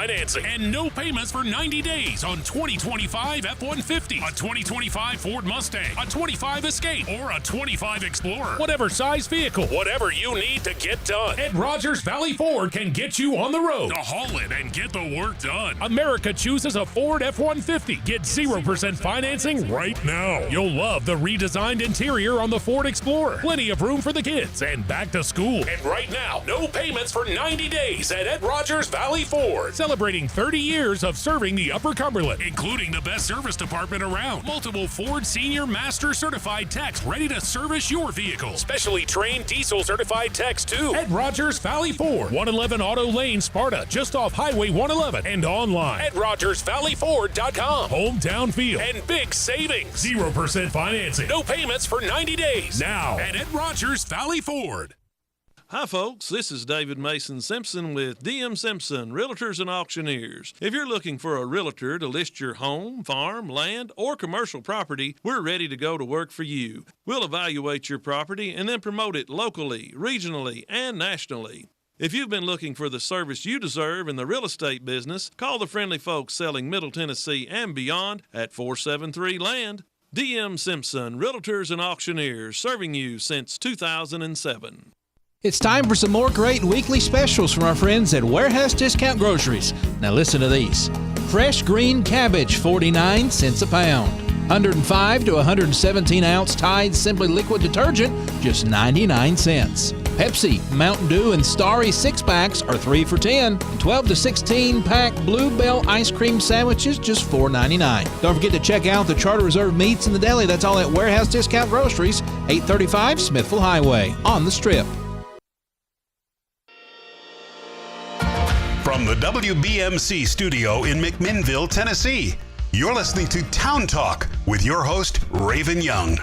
Financing and no payments for 90 days on 2025 F-150, a 2025 Ford Mustang, a 25 Escape, or a 25 Explorer. Whatever size vehicle, whatever you need to get done. Ed Rogers Valley Ford can get you on the road to haul it and get the work done. America chooses a Ford F-150. Get 0% financing right now. You'll love the redesigned interior on the Ford Explorer. Plenty of room for the kids and back to school. And right now, no payments for 90 days at Ed Rogers Valley Ford. Celebrating 30 years of serving the Upper Cumberland, including the best service department around. Multiple Ford Senior Master Certified techs ready to service your vehicle. Specially trained diesel certified techs too. Ed Rogers Valley Ford, 111 Auto Lane, Sparta, just off Highway 111, and online at RogersValleyFord.com. Hometown feel and big savings. 0% financing, no payments for 90 days. Now at Ed Rogers Valley Ford. Hi, folks. This is David Mason Simpson with DM Simpson, Realtors and Auctioneers. If you're looking for a realtor to list your home, farm, land, or commercial property, we're ready to go to work for you. We'll evaluate your property and then promote it locally, regionally, and nationally. If you've been looking for the service you deserve in the real estate business, call the friendly folks selling Middle Tennessee and beyond at 473-LAND. DM Simpson, Realtors and Auctioneers, serving you since 2007. It's time for some more great weekly specials from our friends at Warehouse Discount Groceries. Now listen to these. Fresh green cabbage, 49 cents a pound. 105 to 117 ounce Tide Simply Liquid Detergent, just 99 cents. Pepsi, Mountain Dew, and Starry 6-packs are 3 for $10. 12 to 16 pack Bluebell ice cream sandwiches, just $4.99. Don't forget to check out the Charter Reserve meats in the deli. That's all at Warehouse Discount Groceries, 835 Smithville Highway, on the Strip. From the WBMC studio in McMinnville, Tennessee, you're listening to Town Talk with your host, Raven Young.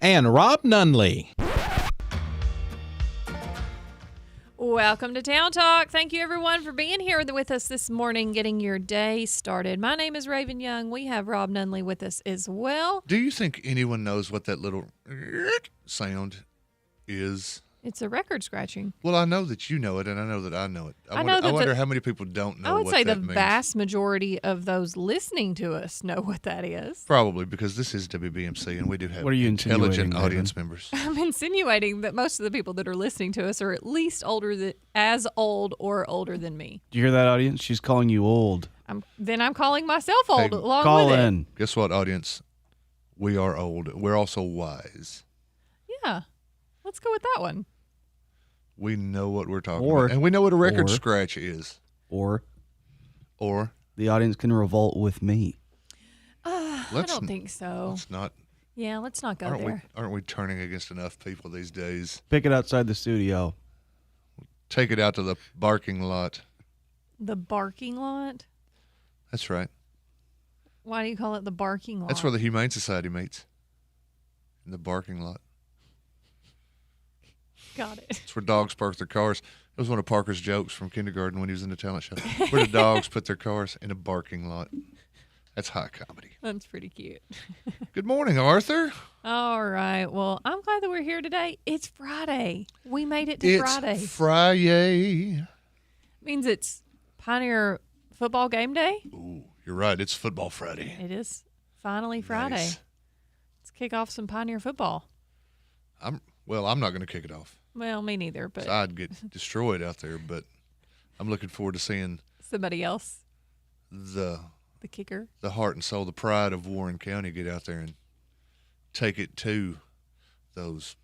And Rob Nunley. Welcome to Town Talk. Thank you, everyone, for being here with us this morning, getting your day started. My name is Raven Young. We have Rob Nunley with us as well. Do you think anyone knows what that little sound is? It's a record scratching. Well, I know that you know it, and I know that I know it. I know wonder how many people don't know. I would what say that the means. vast majority of those listening to us know what that is. Probably because this is WBMC, and we do have What are you intelligent insinuating, audience Raven? members. I'm insinuating that most of the people that are listening to us are at least as old or older than me. Do you hear that, audience? She's calling you old. I'm calling myself old Hey, along Call with in. Guess what, audience? We are old. We're also wise. it. Yeah. Let's go with that one. We know what we're talking Or- about, and we know what a record or- scratch is. Or Or the audience can revolt with me. I don't think so. Let's not. Yeah, let's not go there. Aren't we turning against enough people these days? Pick it outside the studio. Take it out to the barking lot. The barking lot? That's right. Why do you call it the barking lot? That's where the Humane Society meets. In the barking lot. Got it. It's where dogs park their cars. It was one of Parker's jokes from kindergarten when he was in the talent show. Where do dogs put their cars? In a barking lot. That's high comedy. That's pretty cute. Good morning, Arthur. All right. Well, I'm glad that we're here today. It's Friday. We made it to Friday. It's Friday. Means it's Pioneer football game day. Ooh, you're right. It's Football Friday. It is finally Friday. Nice. Let's kick off some Pioneer football. I'm not going to kick it off. Well, me neither, but I'd get destroyed out there, but I'm looking forward to seeing somebody else, the kicker. the heart and soul, the pride of Warren County get out there and take it to those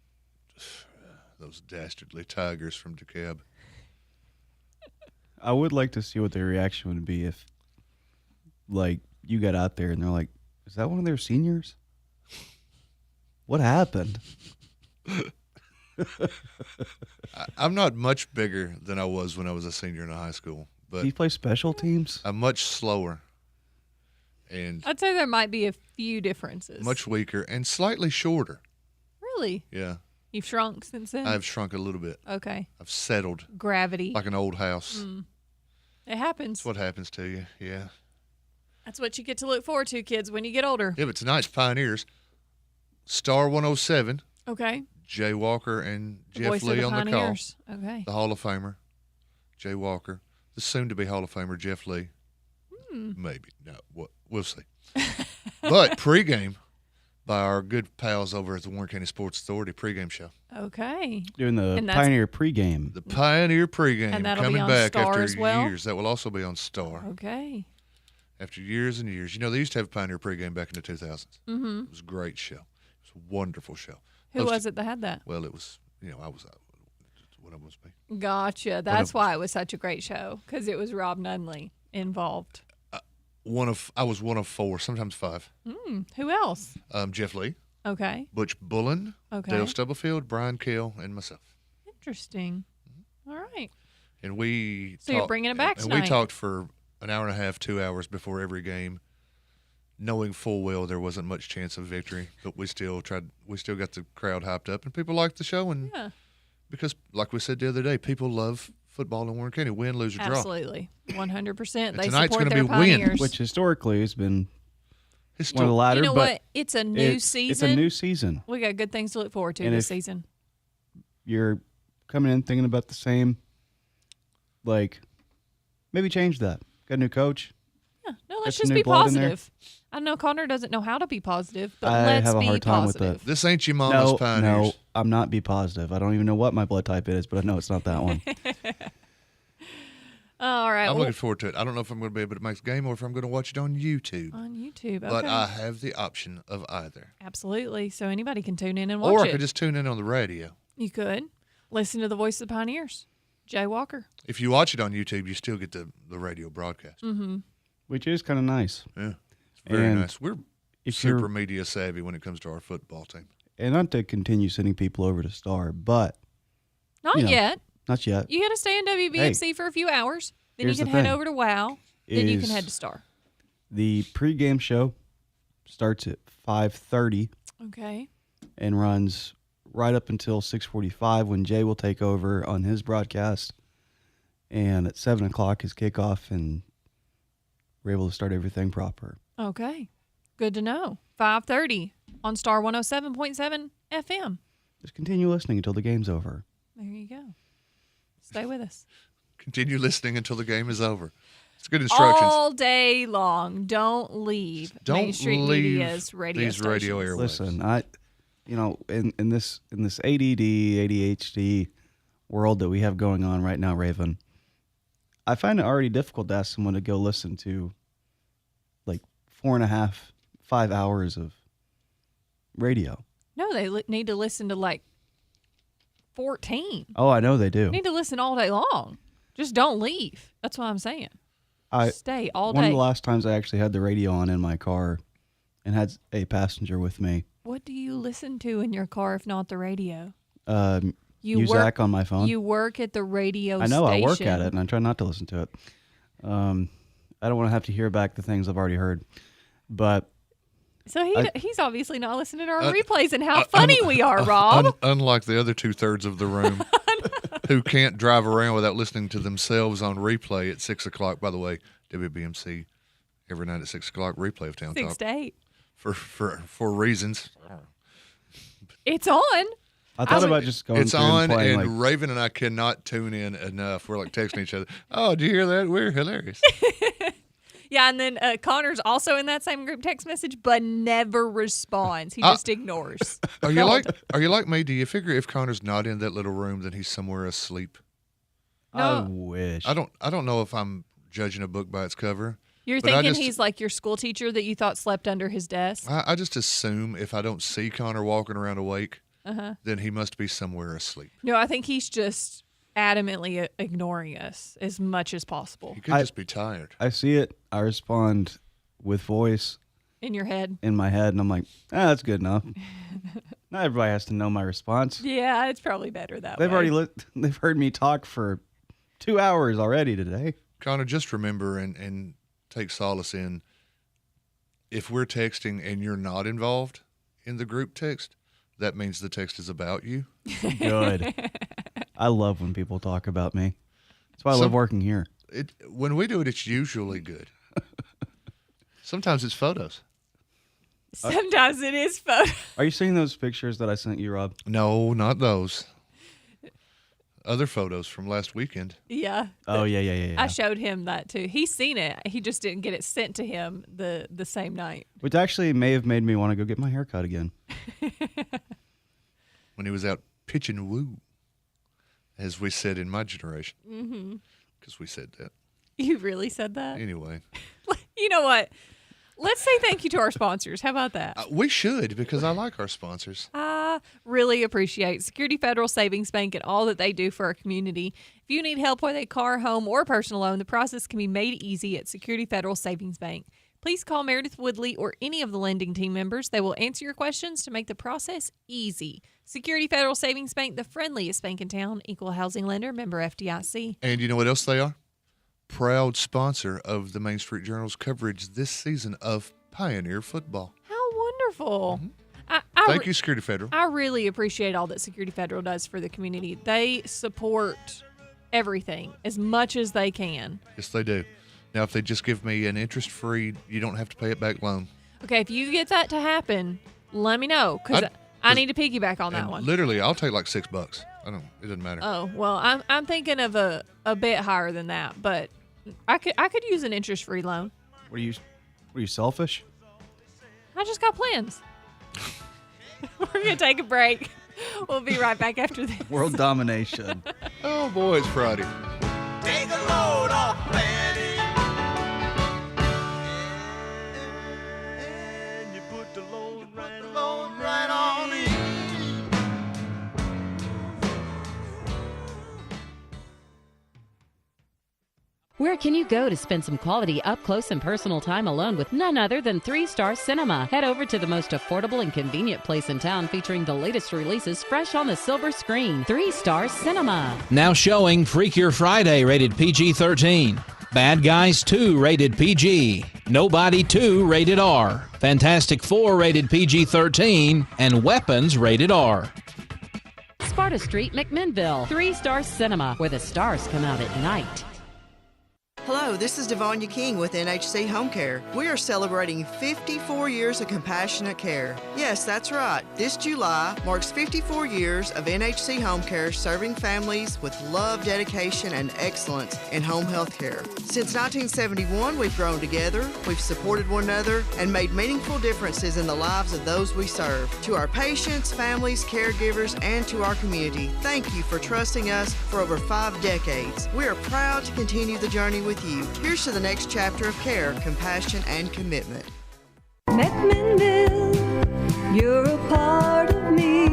dastardly Tigers from DeKalb. I would like to see what their reaction would be if, like, you got out there and they're like, is that one of their seniors? What happened? I'm not much bigger than I was when I was a senior in high school, but Do you play special teams? I'm much slower and I'd say there might be a few differences. much weaker and slightly shorter. Really? Yeah, You've shrunk since then? I've shrunk a little bit. Okay. I've settled Gravity. like an old house. It happens. That's what happens to you. Yeah. That's what you get to look forward to, kids, when you get older. Yeah, but tonight's Pioneers. Star 107, Okay. Jay Walker and The Jeff voice Lee of the on the call. Pioneers. Okay. The Hall of Famer, Jay Walker. the soon-to-be Hall of Famer Jeff Lee. Maybe. No, we'll see. But pregame by our good pals over at the Warren County Sports Authority pregame show. Okay. Doing the And that's- Pioneer pregame. The Pioneer pregame And that'll be coming on back Star after as well? years. That will also be on Star. Okay. After years and years. You know, they used to have Pioneer pregame back in the 2000s. Mm-hmm. It was a great show. It was a wonderful show. Who was it that had that? Well, it was, I was what I was me. Gotcha. That's why it was such a great show, because it was Rob Nunley involved. I was one of 4, sometimes 5. Who else? Jeff Lee, Okay. Butch Bullen, Okay. Dale Stubblefield, Brian Kell, and myself. Interesting. All right. And we So you're bringing it back and tonight. we talked for an hour and a half, 2 hours before every game, knowing full well there wasn't much chance of victory, but we still got the crowd hyped up, and people liked the show. And Yeah. because, like we said the other day, people love football in Warren County, win, lose, or draw. Absolutely. 100%. They tonight's support gonna their be win, Pioneers. Which historically has been It's one of the still, latter. you know but what? It's a new it's season. a new season. We got good things to look forward to And this if- season. You're coming in thinking about the same, like, maybe change that. Got a new coach. Yeah. No, let's Get just some be new blood in there. positive. I know Connor doesn't know how to be positive, but I let's have a be hard time with positive. that. this ain't your mama's No, Pioneers. I'm not be positive. I don't even know what my blood type is, but I know it's not that one. All right. I'm well, looking forward to it. I don't know if I'm going to be able to make the game or if I'm going to watch it on YouTube. on YouTube. Okay. But I have the option of either. Absolutely. So anybody can tune in and watch Or I it. could just tune in on the radio. You could listen to the voice of the Pioneers, Jay Walker. If you watch it on YouTube, you still get the radio broadcast. Which is kind of nice. Yeah, it's very And nice. We're if super you're- media savvy when it comes to our football team. And not to continue sending people over to Star, but Not You know, yet. not yet. You got to stay in WBMC for a few hours. Then you here's can the head thing, over to WOW. Then you can is- head to Star. The pregame show starts at 5:30 Okay. and runs right up until 6:45 when Jay will take over on his broadcast. And at 7 o'clock is kickoff, and we're able to start everything proper. Okay. Good to know. 5:30 on Star 107.7 FM. Just continue listening until the game's over. There you go. Stay with us. Continue listening until the game is over. It's good instructions. All day long. Don't leave Don't Main Street leave Media's radio these radio stations. airwaves. Listen, in this ADD, ADHD world that we have going on right now, Raven, I find it already difficult to ask someone to go listen to like 4.5, 5 hours of radio. No, they need to listen to like 14. Oh, I know they do. Need to listen all day long. Just don't leave. That's what I'm saying. Stay all One of day. the last times I actually had the radio on in my car and had a passenger with me. What do you listen to in your car if not the radio? You Muzak on my phone. You work at the radio I know, station. I work at it, and I try not to listen to it. I don't want to have to hear back the things I've already heard. But So he's obviously not listening to our Uh, replays and how funny we are, Rob. Unlike the other 2/3 of the room who can't drive around without listening to themselves on replay at 6 o'clock. By the way, WBMC every night at 6 o'clock, replay of Town 6 Talk to 8. for reasons. It's on. I thought about just going It's through on, and playing, and Raven and I cannot tune in enough. We're like texting each other. Oh, did you hear that? We're hilarious. Yeah, and then Connor's also in that same group text message, but never responds. He just ignores. Are you like me? Do you figure if Connor's not in that little room, then he's somewhere asleep? I No. wish. I don't know if I'm judging a book by its cover. You're But I thinking just- he's like your school teacher that you thought slept under his desk? I just assume if I don't see Connor walking around awake, then he must be somewhere asleep. No, I think he's just adamantly ignoring us as much as possible He could just be tired. I see it. I respond with voice in your head. in my head, and I'm like, that's good enough. Not everybody has to know my response. Yeah, it's probably better that They've way. already they've heard me talk for 2 hours already today. Connor, just remember and take solace in if we're texting and you're not involved in the group text, that means the text is about you. Good. I love when people talk about me. That's why I love working here. When we do it, it's usually good. Sometimes it's photos. Sometimes it is photo. Are you seeing those pictures that I sent you, Rob? No, not those. other photos from last weekend. Yeah. Oh, yeah. I showed him that too. He's seen it. He just didn't get it sent to him the same night. Which actually may have made me want to go get my hair cut again. When he was out pitching woo, as we said in my generation. Because we said that. You really said that? Anyway. You know what? Let's say thank you to our sponsors. How about that? We should, because I like our sponsors. I really appreciate Security Federal Savings Bank and all that they do for our community. If you need help with a car, home, or personal loan, the process can be made easy at Security Federal Savings Bank. Please call Meredith Woodley or any of the lending team members. They will answer your questions to make the process easy. Security Federal Savings Bank, the friendliest bank in town, equal housing lender, member FDIC. And you know what else they are? Proud sponsor of the Main Street Journal's coverage this season of Pioneer football. How wonderful. Thank you, Security Federal. I really appreciate all that Security Federal does for the community. They support everything as much as they can. Yes, they do. Now, if they just give me an interest-free, you don't have to pay it back loan. Okay, if you get that to happen, let me know, because I need to piggyback on that one. Literally, I'll take like $6. It doesn't matter. Oh, well, I'm thinking of a bit higher than that, but I could use an interest-free loan. Were you selfish? I just got plans. We're going to take a break. We'll be right back after this. World domination. Oh, boy, it's Friday. Take a load off, Fanny. And you put the load right on me. Where can you go to spend some quality up-close and personal time alone with none other than 3 Star Cinema? Head over to the most affordable and convenient place in town featuring the latest releases fresh on the silver screen. 3 Star Cinema. Now showing Freakier Friday, rated PG-13. Bad Guys 2, rated PG. Nobody 2, rated R. Fantastic Four, rated PG-13. And Weapons, rated R. Sparta Street, McMinnville. 3 Star Cinema, where the stars come out at night. Hello, this is Devonia King with NHC Home Care. We are celebrating 54 years of compassionate care. Yes, that's right. This July marks 54 years of NHC Home Care serving families with love, dedication, and excellence in home health care. Since 1971, we've grown together, we've supported one another, and made meaningful differences in the lives of those we serve. To our patients, families, caregivers, and to our community, thank you for trusting us for over 5 decades. We are proud to continue the journey with you. Here's to the next chapter of care, compassion, and commitment. McMinnville, you're a part of me.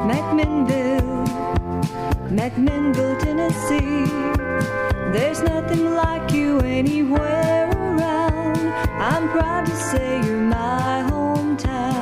McMinnville, McMinnville, Tennessee. There's nothing like you anywhere around. I'm proud to say you're my hometown.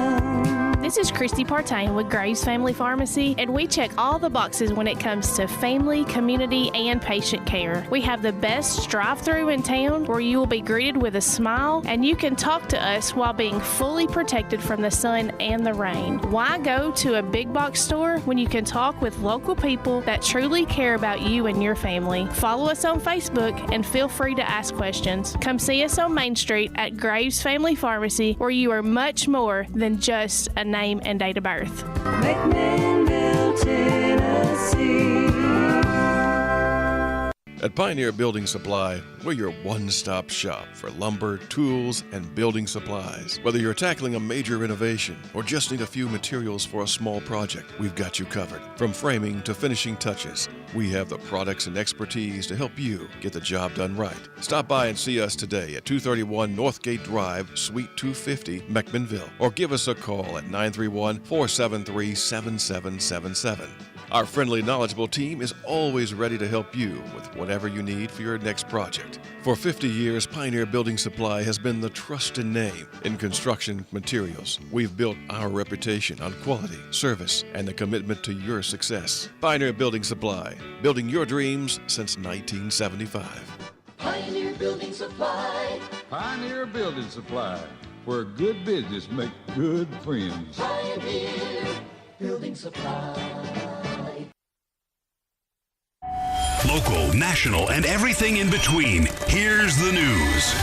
This is Christy Partain with Graves Family Pharmacy, and we check all the boxes when it comes to family, community, and patient care. We have the best drive-thru in town where you will be greeted with a smile, and you can talk to us while being fully protected from the sun and the rain. Why go to a big box store when you can talk with local people that truly care about you and your family? Follow us on Facebook and feel free to ask questions. Come see us on Main Street at Graves Family Pharmacy, where you are much more than just a name and date of birth. McMinnville, Tennessee. At Pioneer Building Supply, we're your one-stop shop for lumber, tools, and building supplies. Whether you're tackling a major renovation or just need a few materials for a small project, we've got you covered. From framing to finishing touches, we have the products and expertise to help you get the job done right. Stop by and see us today at 231 Northgate Drive, Suite 250, McMinnville, or give us a call at 931-473-7777. Our friendly, knowledgeable team is always ready to help you with whatever you need for your next project. For 50 years, Pioneer Building Supply has been the trusted name in construction materials. We've built our reputation on quality, service, and a commitment to your success. Pioneer Building Supply, building your dreams since 1975. Pioneer Building Supply. Pioneer Building Supply, where good business makes good friends. Pioneer Building Supply. Local, national, and everything in between. Here's the news.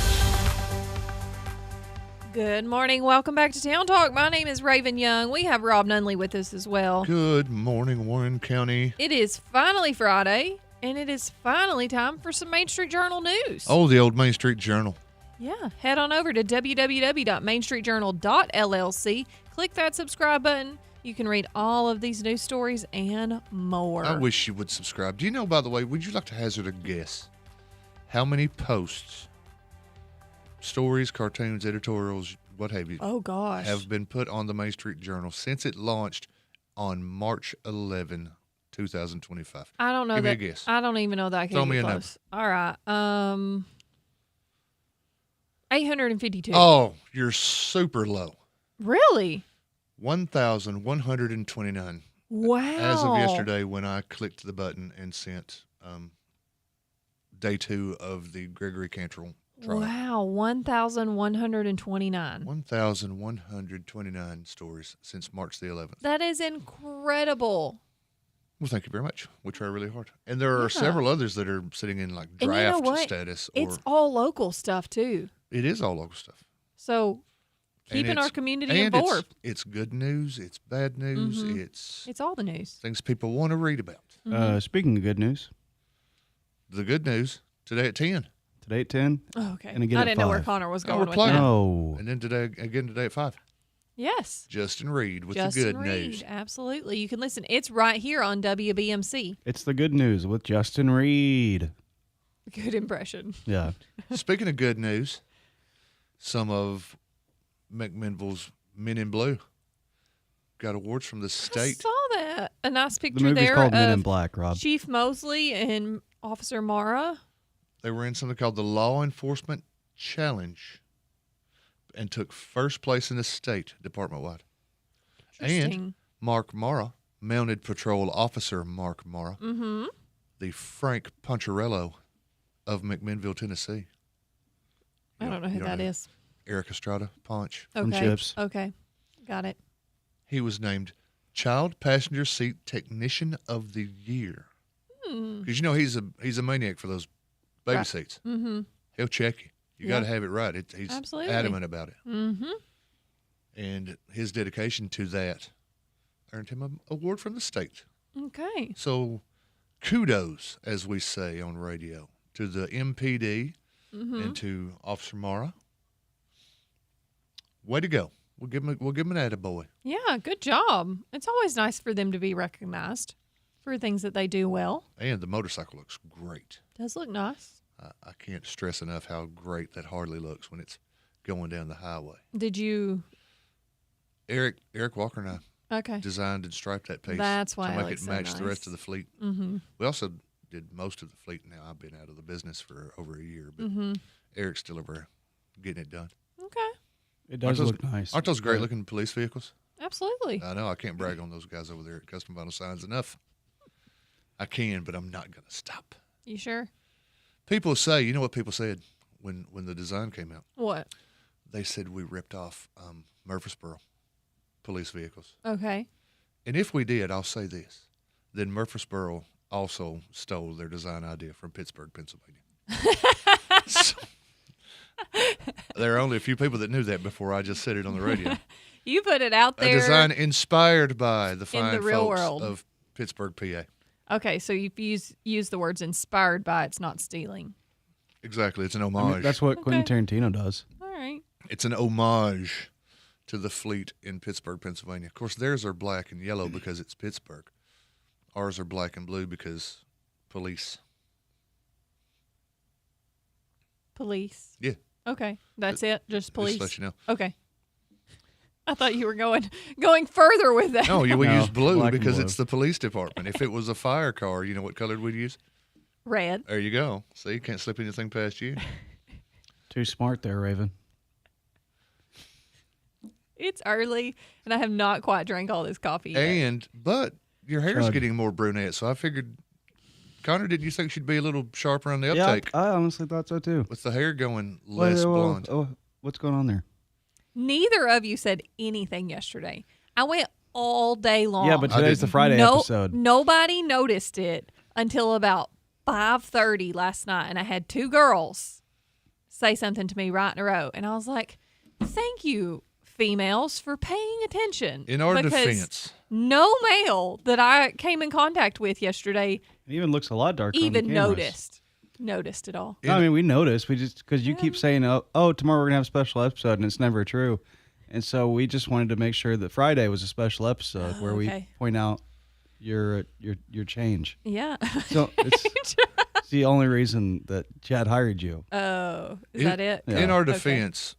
Good morning. Welcome back to Town Talk. My name is Raven Young. We have Rob Nunley with us as well. Good morning, Warren County. It is finally Friday, and it is finally time for some Main Street Journal news. Oh, the old Main Street Journal. Yeah. Head on over to www.mainstreetjournal.llc. Click that subscribe button. You can read all of these news stories and more. I wish you would subscribe. Do you know, by the way, would you like to hazard a guess how many posts, stories, cartoons, editorials, what have you, Oh, gosh. have been put on the Main Street Journal since it launched on March 11, 2025? I don't know Give that. me a guess. I don't even know that I can Throw get me a close. All right. 852. Oh, you're super low. Really? 1,129. Wow. As of yesterday, when I clicked the button and sent day 2 of the Gregory Cantrell trial. Wow, 1,129. 1,129 stories since March the 11th. That is incredible. Well, thank you very much. We try really hard. And there are Yeah. several others that are sitting in like And you know draft what? status. It's all local stuff, too. It is all local stuff. So And keeping our it's- community and informed. It's good news. It's bad news. Mhm. It's all the news. things people want to read about. Speaking of good news, The good news today at 10. today at 10. Oh, okay. And again I at didn't know where 5. Connor was Oh, going we're with playing. that. No. And then today at 5. Yes. Justin Reed with Justin the good Reed, news. absolutely. You can listen. It's right here on WBMC. It's the good news with Justin Reed. Good impression. Yeah. Speaking of good news, some of McMinnville's Men in Blue got awards from the I state. saw that. A nice picture The movie's there called Men in of Black, Rob. Chief Mosley and Officer Mara. They were in something called the Law Enforcement Challenge and took first place in the state department-wide. Interesting. And Mark Mara, Mounted Patrol Officer Mark Mara, Mm-hmm. the Frank Poncherello of McMinnville, Tennessee. I don't know who that is. Eric Estrada, Ponch. Okay. Okay. Got it. He was named Child Passenger Seat Technician of the Year. Because you know he's a maniac for those baby Right. seats. Mm-hmm. He'll check you. You Yeah. got to have it right. He's Absolutely. adamant about it. Mm-hmm. And his dedication to that earned him an award from the state. Okay. So kudos, as we say on radio, to the MPD Mhm. and to Officer Mara. Way to go. We'll give him an attaboy. Yeah, good job. It's always nice for them to be recognized for things that they do well. And the motorcycle looks great. Does look nice. I can't stress enough how great that Harley looks when it's going down the highway. Did you? Eric Walker and I Okay. designed and striped that piece That's why to it make looks it so match the rest nice. of the fleet. Mm-hmm. We also did most of the fleet now. I've been out of the business for over a year, but Mm-hmm. Eric's still over getting it done. Okay. It does Aren't those- look nice. Aren't those great looking police vehicles? Absolutely. I know. I can't brag on those guys over there at Custom Vinyl Signs enough. I can, but I'm not going to stop. You sure? People say, you know what people said when the design came out? What? They said we ripped off Murfreesboro police vehicles. Okay. And if we did, I'll say this, then Murfreesboro also stole their design idea from Pittsburgh, Pennsylvania. So, there are only a few people that knew that before I just said it on the radio. You put it out A there. design inspired by the fine the real folks world. of Pittsburgh, PA. Okay, so you use the words inspired by. It's not stealing. Exactly. It's an I homage. mean, that's what Quentin Tarantino does. All right. It's an homage to the fleet in Pittsburgh, Pennsylvania. Of course, theirs are black and yellow because it's Pittsburgh. Ours are black and blue because police. Police. Yeah. Okay, that's it. Just police. Just to let you know. Okay. I thought you were going further with that. No, we No, use blue black and because blue. it's the police department. If it was a fire car, you know what color we'd use? Red. There you go. See, you can't slip anything past you. Too smart there, Raven. It's early, and I have not quite drank all this coffee yet. But your hair's Chud. getting more brunette, so I figured, Connor, didn't you think she'd be a little sharper on the Yeah, uptake? I honestly thought so too. With the hair going less Well, blonde. what's going on there? Neither of you said anything yesterday. I went all day long. Yeah, but today's the Friday episode. Nobody noticed it until about 5:30 last night, and I had two girls say something to me right in a row, and I was like, Thank you, females, for paying attention. In our because defense. no male that I came in contact with yesterday It even looks a lot darker. on the even cameras. noticed at all. No, I mean, we noticed. We just because you keep saying, "Oh, tomorrow we're gonna have a special episode," and it's never true. And so we just wanted to make sure that Friday was a special episode where we okay. point out your change. Yeah. So it's the only reason that Chad hired you. Oh, is that it? In our Okay. defense,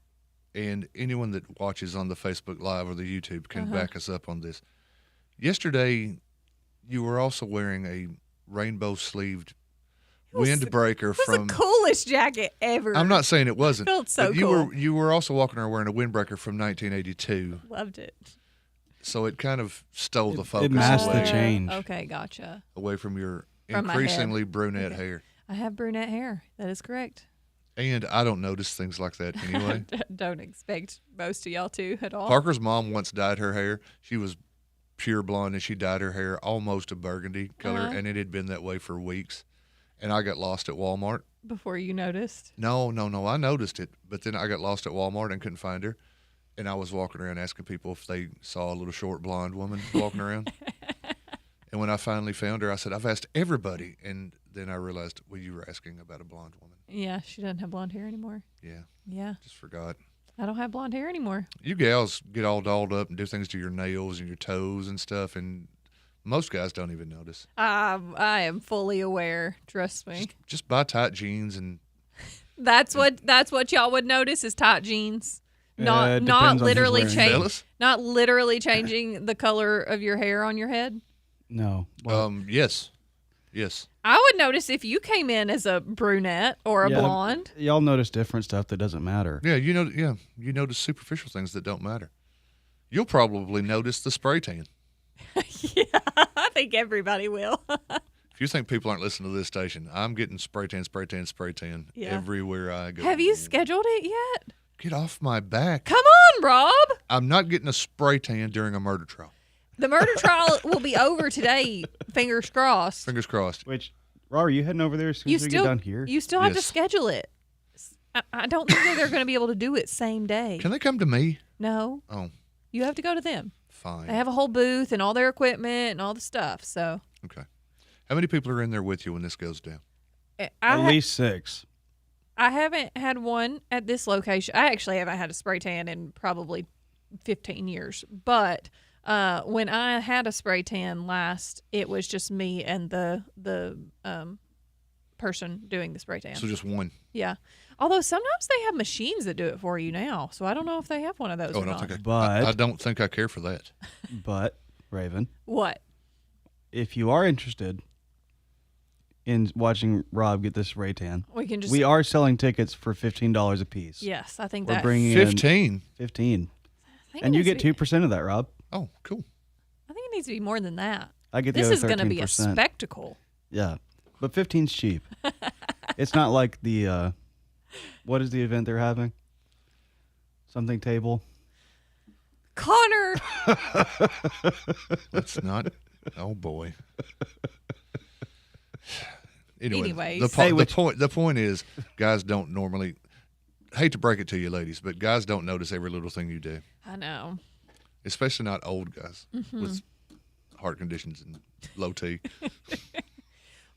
and anyone that watches on the Facebook Live or the YouTube can Uh-huh. back us up on this. Yesterday, you were also wearing a rainbow sleeved windbreaker It was from. the coolest jacket ever. I'm not saying it wasn't. Felt so but you cool. were also walking around wearing a windbreaker from 1982. Loved it. So it kind of stole the focus masked the away, change. Okay, gotcha. away from your From my head. increasingly brunette Okay. hair. I have brunette hair. That is correct. And I don't notice things like that anyway. Don't expect most of y'all to at all. Parker's mom once dyed her hair. She was pure blonde, and she dyed her hair almost a burgundy color, Uh-huh. and it had been that way for weeks. And I got lost at Walmart. Before you noticed. No, I noticed it, but then I got lost at Walmart and couldn't find her. And I was walking around asking people if they saw a little short blonde woman walking around. And when I finally found her, I said, "I've asked everybody." And then I realized, well, you were asking about a blonde woman. Yeah, she doesn't have blonde hair anymore. Yeah. Yeah. Just forgot. I don't have blonde hair anymore. You gals get all dolled up and do things to your nails and your toes and stuff, and most guys don't even notice. I am fully aware. Trust me. Just buy tight jeans and That's what y'all would notice is tight jeans. it Not depends on who's literally wearing change. Fellas? Not literally changing the color of your hair on your head. No. Well, yes. I would notice if you came in as a brunette or a yeah, blonde. Y'all notice different stuff that doesn't matter. Yeah, you notice superficial things that don't matter. You'll probably notice the spray tan. Yeah, I think everybody will. If you think people aren't listening to this station, I'm getting spray tan Yeah. everywhere I go. Have you scheduled it yet? Get off my back. Come on, Rob. I'm not getting a spray tan during a murder trial. The murder trial will be over today. Fingers crossed. Fingers crossed. Which, Rob, are you heading over there as soon You as we still get done here? You still have to Yes. schedule it. I don't think that they're going to be able to do it same day. Can they come to me? No, Oh, you have to go to them. fine. They have a whole booth and all their equipment and all the stuff. So Okay. How many people are in there with you when this goes down? At least 6. I haven't had one at this location. I actually haven't had a spray tan in probably 15 years. But when I had a spray tan last, it was just me and the person doing the spray tan. So just one. Yeah. Although sometimes they have machines that do it for you now, so I don't know if they have one of those Oh, or I don't not. think But- I don't think I care for that. But, Raven, What? if you are interested in watching Rob get this spray tan, We can just. we are selling tickets for $15 a piece. Yes, I think We're that. bringing 15. in 15. I think And it you needs get to be- 2% of that, Rob. Oh, cool. I think it needs to be more than that. I get the This other is going to be a 13%. spectacle. Yeah. But 15's cheap. It's not like the what is the event they're having? Something table. Connor. Let's not. Oh boy. Anyways. The point is, guys don't normally. Hate to break it to you, ladies, but guys don't notice every little thing you do, I know. especially not old guys Mm-hmm. with heart conditions and low T.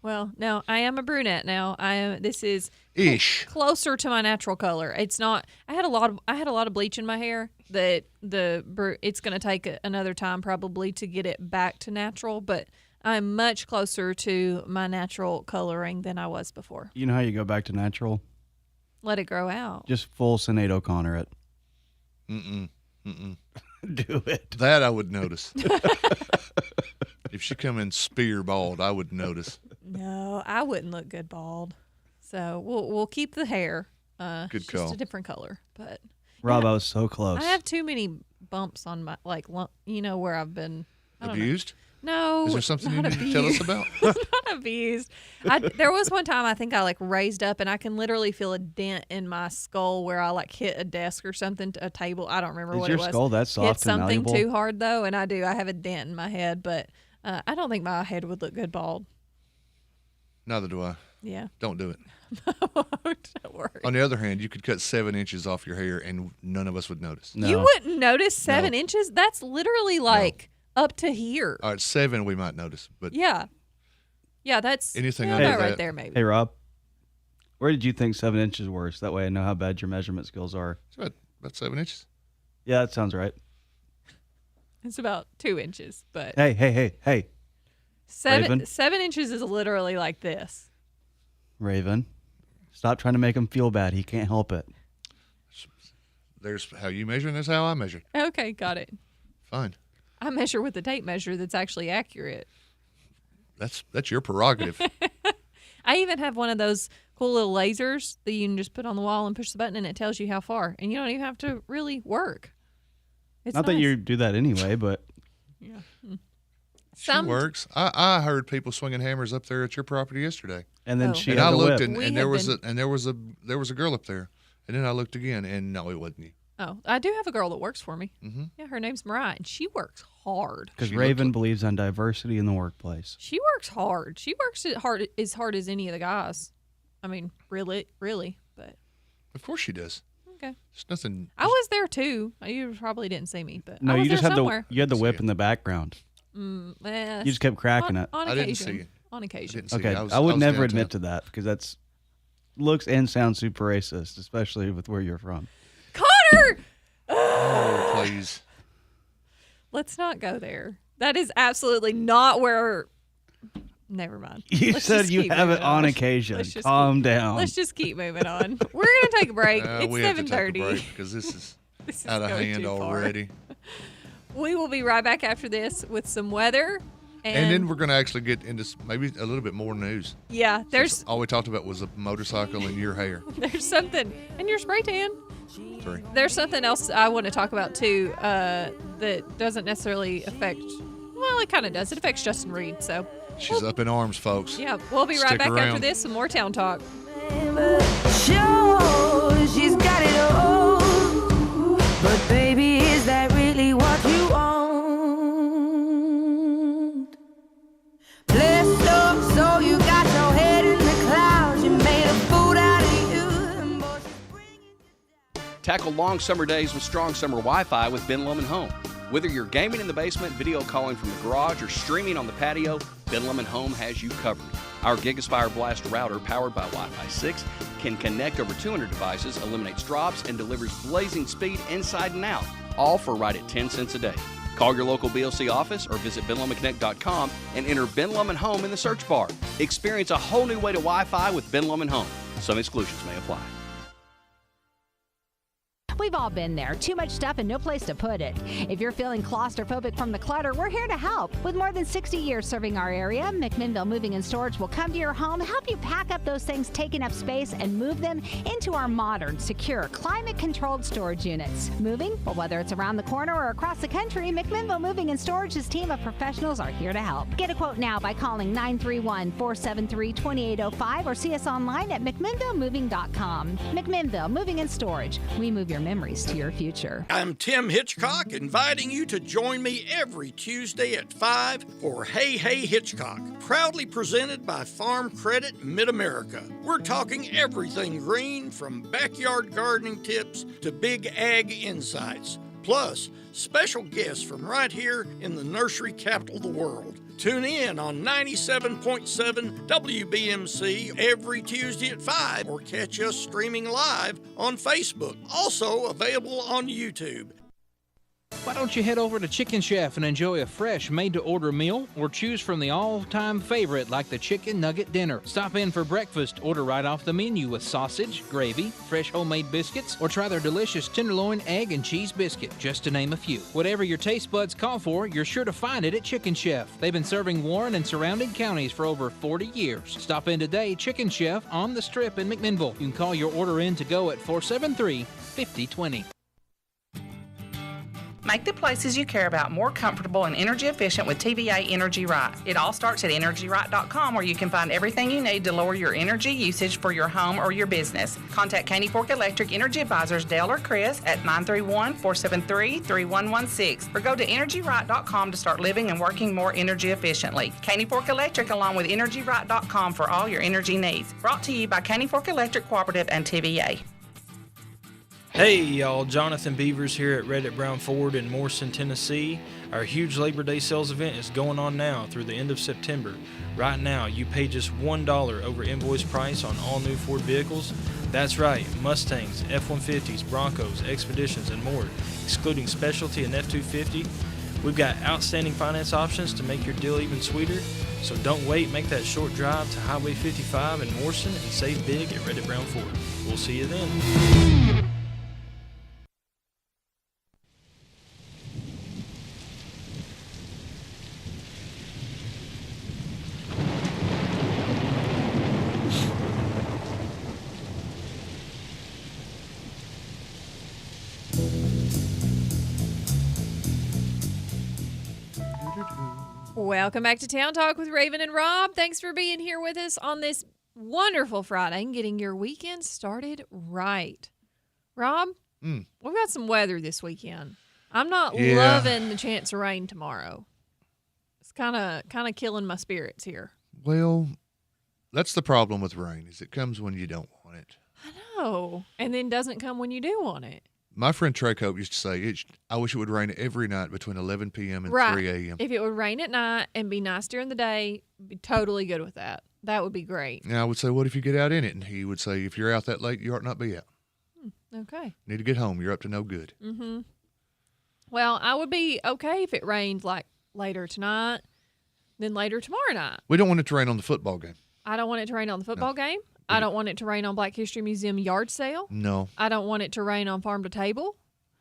Well, no, I am a brunette now. This is Ish. closer to my natural color. It's not. I had a lot of bleach in my hair. That it's going to take another time probably to get it back to natural, but I'm much closer to my natural coloring than I was before. You know how you go back to natural? Let it grow out. Just full Sinead O'Connor it. Mm-mm. Do it. That I would notice. If she come in spear bald, I would notice. No, I wouldn't look good bald. So we'll keep the hair. Good Just call. a different color, but Rob, I was so close. I have too many bumps on my where I've been I don't know. Abused? No. Is there something you not need to tell us abused. about? Not abused. There was one time I think I raised up and I can literally feel a dent in my skull where I hit a desk or something, a table. I don't remember Is what your it was. skull that soft Hit and something malleable? too hard though, and I do. I have a dent in my head, but I don't think my head would look good bald. Neither do I. Yeah. Don't do it. Don't worry. On the other hand, you could cut 7 inches off your hair and none of us would notice. You wouldn't notice 7 inches? That's literally like up to here. All right, 7 we might notice, but Yeah. Yeah, that's anything yeah, under about that, right there, maybe. Hey, Rob, where did you think 7 inches were? So that way I know how bad your measurement skills are. It's about 7 inches. Yeah, that sounds right. It's about 2 inches, but Hey. Raven. 7 inches is literally like this. Raven, stop trying to make him feel bad. He can't help it. There's how you measure and there's how I measure. Okay, got it. Fine. I measure with a tape measure that's actually accurate. That's your prerogative. I even have one of those cool little lasers that you can just put on the wall and push the button and it tells you how far. And you don't even have to really work. It's Not that nice. you do that anyway, but Yeah. She works. I heard people swinging hammers up there at your property yesterday. And then she and had I the looked whip. and there was a girl up there. And then I looked again and no, it wasn't you. Oh, I do have a girl that works for me. Mm-hmm. Yeah, her name's Mariah, and she works hard. Because Raven believes on diversity in the workplace. She works hard. She works as hard as any of the guys. I mean, really, but Of course she does. okay. There's nothing. I was there too. You probably didn't see me, but No, I was you just there had somewhere. you had the whip in the background. You You just kept cracking it. On I occasion. didn't see it. On occasion. Okay, I would never admit to that because that's looks and sounds super racist, especially with where you're from. Connor! Oh, please. Let's not go there. That is absolutely not where. Never mind. You Let's said just you keep have it moving on on. occasion. Let's just Calm down. Let's just keep moving on. We're gonna take a break. It's We have to take a 7:30. break because this is This is out of going hand too far. already. We will be right back after this with some weather. And then we're going to actually get into maybe a little bit more news. Yeah, there's All we talked about was a motorcycle and your hair. there's something, and your spray tan. 3. There's something else I want to talk about too that doesn't necessarily affect. Well, it kind of does. It affects Justin Reed. So She's up in arms, folks. yeah, we'll be right Stick back after around. this. Some more Town Talk. Sure, she's got it all. But baby, is that really what you want? Blessed up, so you got your head in the clouds. You made a fool out of you. Tackle long summer days with strong summer Wi-Fi with Ben Lomond Home. Whether you're gaming in the basement, video calling from the garage, or streaming on the patio, Ben Lomond Home has you covered. Our GigaSpire Blast router, powered by Wi-Fi 6, can connect over 200 devices, eliminates drops, and delivers blazing speed inside and out, all for right at 10 cents a day. Call your local BLC office or visit BenLomondConnect.com and enter Ben Lomond Home in the search bar. Experience a whole new way to Wi-Fi with Ben Lomond Home. Some exclusions may apply. We've all been there. Too much stuff and no place to put it. If you're feeling claustrophobic from the clutter, we're here to help. With more than 60 years serving our area, McMinnville Moving and Storage will come to your home, help you pack up those things taking up space, and move them into our modern, secure, climate-controlled storage units. Moving? Well, whether it's around the corner or across the country, McMinnville Moving and Storage's team of professionals are here to help. Get a quote now by calling 931-473-2805 or see us online at McMinnvilleMoving.com. McMinnville Moving and Storage. We move your memories to your future. I'm Tim Hitchcock, inviting you to join me every Tuesday at 5 for Hey Hey Hitchcock, proudly presented by Farm Credit Mid-America. We're talking everything green, from backyard gardening tips to big ag insights, plus special guests from right here in the nursery capital of the world. Tune in on 97.7 WBMC every Tuesday at 5 or catch us streaming live on Facebook. Also available on YouTube. Why don't you head over to Chicken Chef and enjoy a fresh made-to-order meal, or choose from the all-time favorite like the Chicken Nugget Dinner. Stop in for breakfast, order right off the menu with sausage, gravy, fresh homemade biscuits, or try their delicious tenderloin, egg, and cheese biscuit, just to name a few. Whatever your taste buds call for, you're sure to find it at Chicken Chef. They've been serving Warren and surrounding counties for over 40 years. Stop in today, Chicken Chef on the Strip in McMinnville. You can call your order in to go at 473-5020. Make the places you care about more comfortable and energy efficient with TVA Energy Right. It all starts at EnergyRight.com, where you can find everything you need to lower your energy usage for your home or your business. Contact Caney Fork Electric Energy Advisors Dale or Chris at 931-473-3116 or go to EnergyRight.com to start living and working more energy efficiently. Caney Fork Electric along with EnergyRight.com for all your energy needs. Brought to you by Caney Fork Electric Cooperative and TVA. Hey y'all, Jonathan Beavers here at Reddit Brown Ford in Morrison, Tennessee. Our huge Labor Day sales event is going on now through the end of September. Right now, you pay just $1 over invoice price on all new Ford vehicles. That's right, Mustangs, F-150s, Broncos, Expeditions, and more, excluding Specialty and F-250. We've got outstanding finance options to make your deal even sweeter. So don't wait, make that short drive to Highway 55 in Morrison and save big at Reddit Brown Ford. We'll see you then. Welcome back to Town Talk with Raven and Rob. Thanks for being here with us on this wonderful Friday and getting your weekend started right. Rob, we've got some weather this weekend. I'm not loving the chance of rain tomorrow. It's kind of killing my spirits here. Well, that's the problem with rain, is it comes when you don't want it. I know. And then doesn't come when you do want it. My friend Trey Cope used to say, I wish it would rain every night between 11 p.m. and 3 a.m. If it would rain at night and be nice during the day, be totally good with that. That would be great. And I would say, what if you get out in it? And he would say, if you're out that late, you ought not be out. Okay. Need to get home. You're up to no good. Mm-hmm. Well, I would be okay if it rained like later tonight, then later tomorrow night. We don't want it to rain on the football game. I don't want it to rain on the football game. I don't want it to rain on Black History Museum yard sale. No. I don't want it to rain on Farm to Table.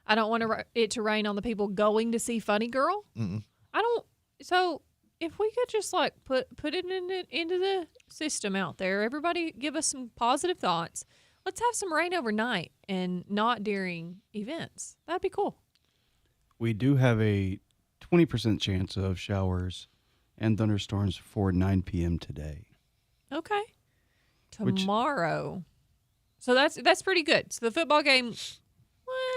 I don't want it to rain on the people going to see Funny Girl. Mm-mm. So if we could just like put it into the system out there, everybody give us some positive thoughts. Let's have some rain overnight and not during events. That'd be cool. We do have a 20% chance of showers and thunderstorms for 9 p.m. today. Okay. Tomorrow. So that's pretty good. So the football game,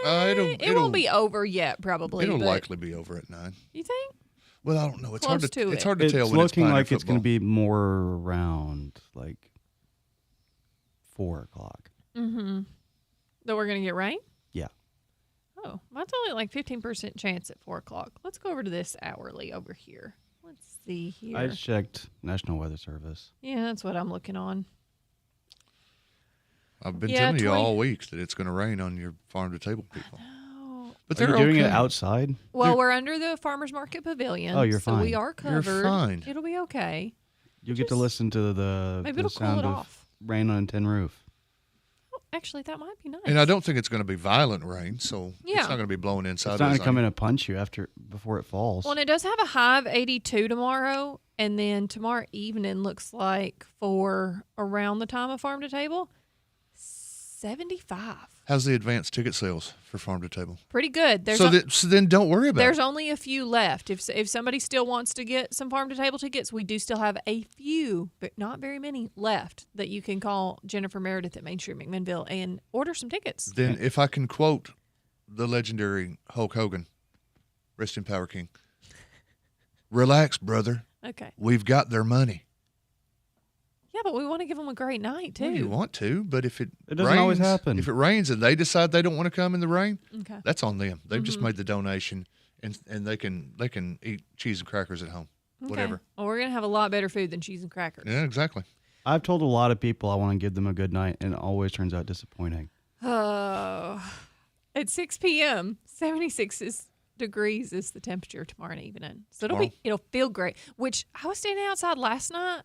it won't be over yet, probably. It'll likely be over at 9. You think? Well, I don't know. It's hard to tell when it's looking like football. it's going to be more around like 4 o'clock. Mm-hmm. That we're going to get rain? Yeah. Oh, mine's only like 15% chance at 4 o'clock. Let's go over to this hourly over here. Let's see here. I checked National Weather Service. Yeah, that's what I'm looking on. I've been telling you all week that it's going to rain on your farm to table people. But Are you doing it outside? Well, we're under the Farmers Market Pavilion. Oh, you're so fine. we are covered. You're fine. It'll be okay. You'll get to listen to the maybe it'll cool sound it of off. rain on a tin roof. Oh, actually, that might be nice. And I don't think it's going to be violent rain, so it's not going to be blowing inside. It's not going to come in and punch you before it falls. Well, and it does have a high of 82 tomorrow, and then tomorrow evening looks like for around the time of Farm to Table, 75. How's the advanced ticket sales for Farm to Table? Pretty good. So then don't worry about There's it. only a few left. If somebody still wants to get some Farm to Table tickets, we do still have a few, but not very many left that you can call Jennifer Meredith at Main Street McMinnville and order some tickets. Then if I can quote the legendary Hulk Hogan, rest in power, King. Relax, brother. Okay. We've got their money. Yeah, but we want to give them a great night, too. Well, you want to, but if it doesn't rains, always happen. If it rains and they decide they don't want to come in the rain, okay, that's on them. They've just made the donation, and they can eat cheese and crackers at home, whatever. Well, we're going to have a lot better food than cheese and crackers. Yeah, exactly. I've told a lot of people I want to give them a good night, and it always turns out disappointing. Oh, at 6 p.m., 76 degrees is the temperature tomorrow evening. So it'll feel great, which I was standing outside last night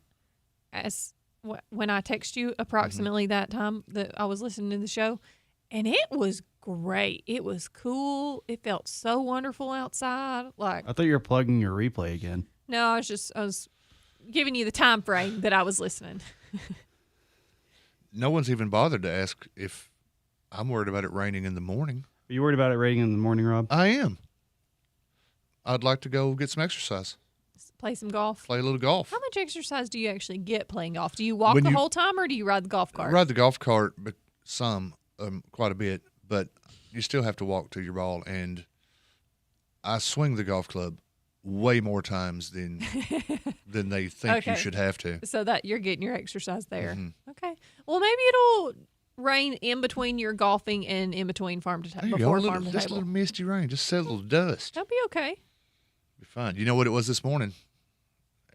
when I text you approximately that time that I was listening to the show, and it was great. It was cool. It felt so wonderful outside. Like, I thought you were plugging your replay again. No, I was giving you the time frame that I was listening. No one's even bothered to ask if I'm worried about it raining in the morning. Are you worried about it raining in the morning, Rob? I am. I'd like to go get some exercise. Play some golf. Play a little golf. How much exercise do you actually get playing golf? Do you walk When the you- whole time, or do you ride the golf I cart? ride the golf cart, but quite a bit, but you still have to walk to your ball. And I swing the golf club way more times than they think you Okay. should have to. So that you're getting your exercise there. Mhm. Okay. Well, maybe it'll rain in between your golfing and in between farm to There table. you go. Before A little, farm to just a table. little misty rain. Just settle the dust. That'll be okay. Be fine. You know what it was this morning?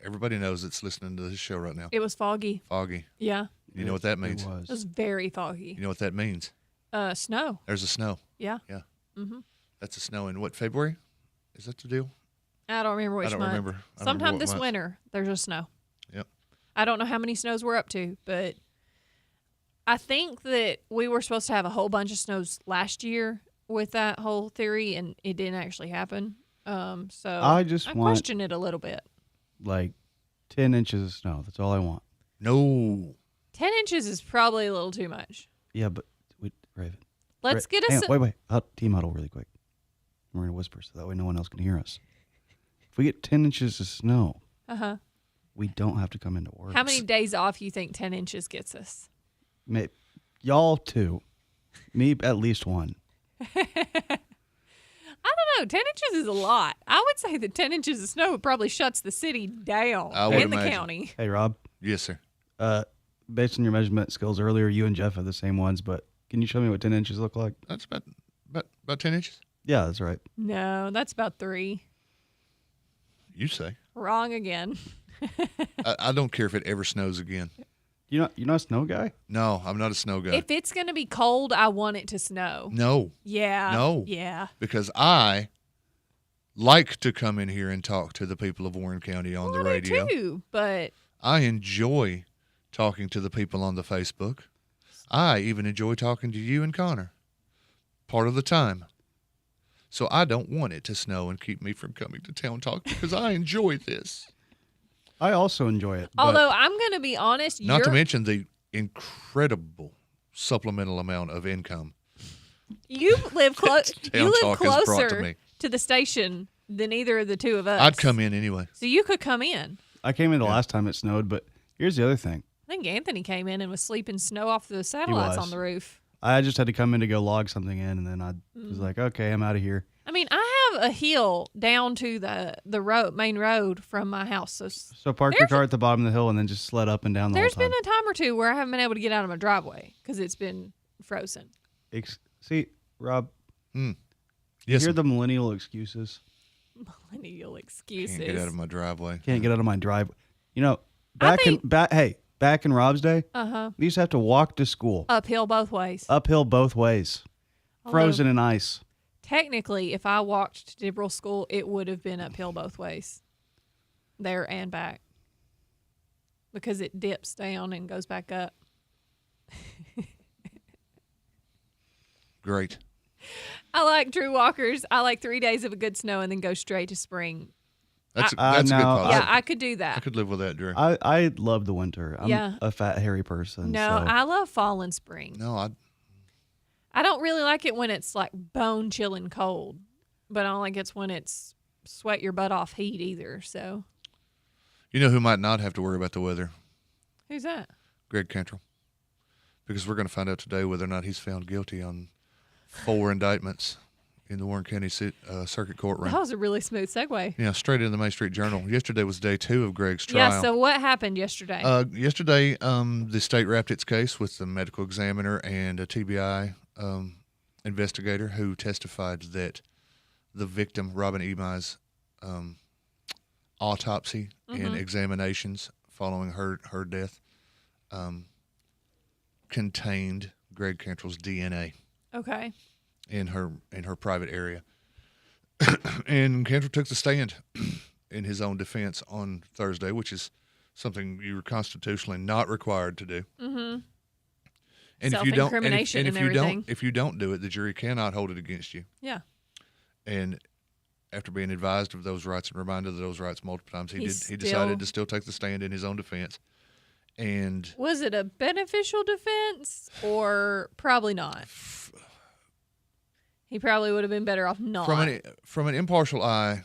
Everybody knows that's listening to this show right now. It was foggy. Foggy. Yeah. You know what that means? It was very foggy. You know what that means? Snow. There's a snow. Yeah. Yeah. Mm-hmm. That's a snow in what, February? Is that the deal? I don't remember which I don't month. remember. I don't remember Sometime what this month. winter, there's a snow. Yep. I don't know how many snows we're up to, but I think that we were supposed to have a whole bunch of snows last year with that whole theory, and it didn't actually happen. So I just want- question it a little bit. Like 10 inches of snow. That's all I want. No. 10 inches is probably a little too much. Yeah, but Raven. Let's get hang us. on, wait. Team huddle really quick. We're going to whisper so that way no one else can hear us. If we get 10 inches of snow, Uh-huh. we don't have to come into work. How many days off you think 10 inches gets us? Y'all 2. Me at least 1. I don't know. 10 inches is a lot. I would say that 10 inches of snow probably shuts the city down I would in the imagine. county. Hey, Rob. Yes, sir. Based on your measurement skills earlier, you and Jeff have the same ones, but can you show me what 10 inches look like? That's about 10 inches. Yeah, that's right. No, that's about 3. You say. Wrong again. I don't care if it ever snows again. You're not a snow guy? No, I'm not a snow guy. If it's going to be cold, I want it to snow. No. Yeah. No. Yeah. Because I like to come in here and talk to the people of Warren County on the radio. I do too, but I enjoy talking to the people on the Facebook. I even enjoy talking to you and Connor part of the time. So I don't want it to snow and keep me from coming to Town Talk because I enjoy this. I also enjoy it. but although I'm going to be honest, Not to mention the incredible supplemental amount of income. you live close. Town You live Talk has brought to closer me. to the station than either of the two of us. I'd come in anyway. So you could come in. I came in the last time it snowed, but here's the other thing. I think Anthony came in and was sleeping snow off the satellites was. on the roof. I just had to come in to go log something in, and then I was like, okay, I'm out of here. I mean, I have a hill down to the road, main road from my house. So Park your car at the bottom of the hill and then just sled up and down the whole there's time. been a time or two where I haven't been able to get out of my driveway because it's been frozen. See, Rob, Yes, hear sir. the millennial excuses? Millennial excuses. Can't get out of my driveway. Can't get out of my driveway. You know, back in Rob's day, Uh-huh. we used to have to walk to school Uphill both ways. uphill both ways, frozen in ice. Technically, if I walked to Dibble School, it would have been uphill both ways, there and back, because it dips down and goes back up. Great. I like true walkers. I like 3 days of a good snow and then go straight to spring. That's a no, good policy. Yeah, I could do that. I could live with that, Drew. I love the winter. I'm Yeah. a fat, hairy person. No, so. I love fall and spring. No, I don't really like it when it's like bone chilling cold, but I don't like it's when it's sweat your butt off heat either. So You know who might not have to worry about the weather? who's that? Greg Cantrell. Because we're going to find out today whether or not he's found guilty on 4 indictments in the Warren County Circuit Courtroom. That was a really smooth segue. Yeah, straight in the Main Street Journal. Yesterday was day 2 of Greg's trial. Yeah. So what happened yesterday? Yesterday, the state wrapped its case with the medical examiner and a TBI investigator who testified that the victim, Robin Emi's autopsy and examinations following her death contained Greg Cantrell's DNA Okay. in her private area. And Cantrell took the stand in his own defense on Thursday, which is something you were constitutionally not required to do. Mm-hmm. And if you don't, Self-incrimination and if you everything. don't, if you don't do it, the jury cannot hold it against you. Yeah. And after being advised of those rights and reminded of those rights multiple times, he Still- decided to still take the stand in his own defense. And Was it a beneficial defense or probably not? He probably would have been better off not. from an impartial eye,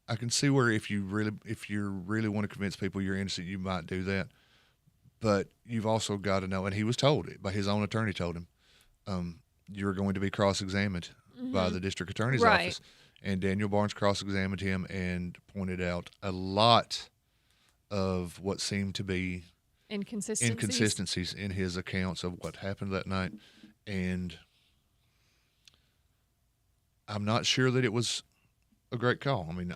I can see where if you really want to convince people you're innocent, you might do that. But you've also got to know, and he was told it by his own attorney told him, you're going to be cross-examined by the district attorney's office. And Daniel Barnes cross-examined him and pointed out a lot of what seemed to be inconsistencies in his accounts of what happened that night. And I'm not sure that it was a great call. I mean,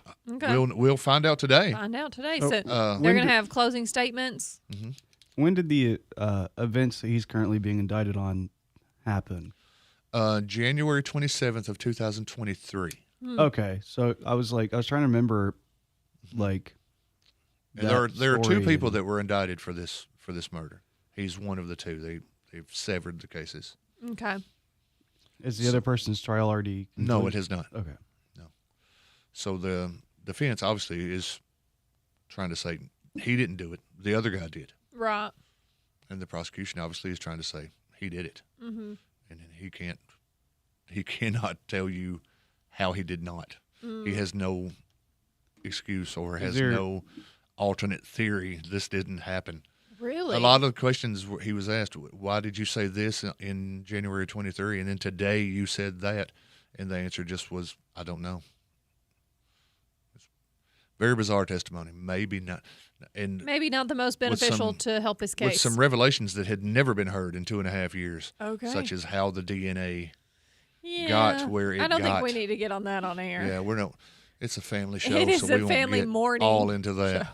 we'll find out today. So they're going to have closing statements. Mm-hmm. When did the events that he's currently being indicted on happen? January 27th of 2023. Okay, so I was trying to remember, like. And there are two people that were indicted for this murder. He's one of the two. They've severed the cases. Okay. Is the other person's trial already concluded? No, it has not. Okay. No. So the defense obviously is trying to say he didn't do it. The other guy did. Right. And the prosecution obviously is trying to say he did it. Mm-hmm. And he cannot tell you how he did not. He has no excuse or has no alternate theory. This didn't happen. Really? A lot of the questions he was asked, why did you say this in January 23 and then today you said that? And the answer just was, I don't know. It's very bizarre testimony. Maybe not. And maybe not the most beneficial to help his case. With some revelations that had never been heard in 2.5 years. Okay. Such as how the DNA got where it got. I don't think we need to get on that on air. Yeah, it's a family show. It is so we a family won't get morning all into that. show.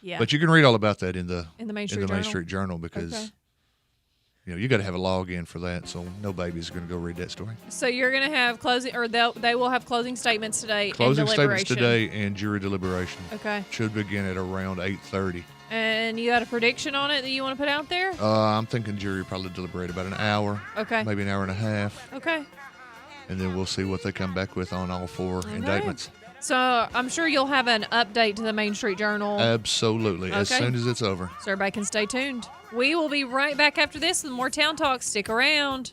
Yeah. But you can read all about that in the Main Street Journal because you got to have a login for that. So no baby's going to go read that story. So you're going to have closing, or they will have closing statements today. Closing and statements today and jury deliberation. Okay. Should begin at around 8:30. And you got a prediction on it that you want to put out there? I'm thinking jury probably deliberate about an hour. Okay. Maybe an hour and a half. Okay. And then we'll see what they come back with on all four indictments. So I'm sure you'll have an update to the Main Street Journal. Absolutely. Okay. As soon as it's over. So everybody can stay tuned. We will be right back after this with more Town Talk. Stick around.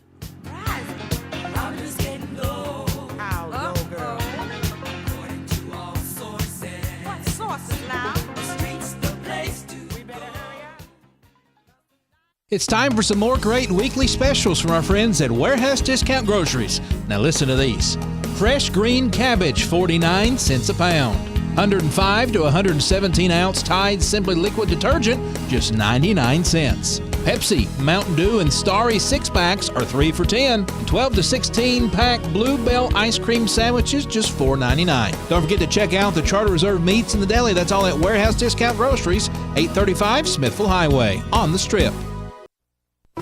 It's time for some more great weekly specials from our friends at Warehouse Discount Groceries. Now listen to these. Fresh green cabbage, 49 cents a pound. 105 to 117 ounce Tide Simply Liquid Detergent, just 99 cents. Pepsi, Mountain Dew, and Starry 6-packs are 3 for $10. 12 to 16 pack Bluebell ice cream sandwiches, just $4.99. Don't forget to check out the Charter Reserve meats in the deli. That's all at Warehouse Discount Groceries, 835 Smithville Highway, on the Strip.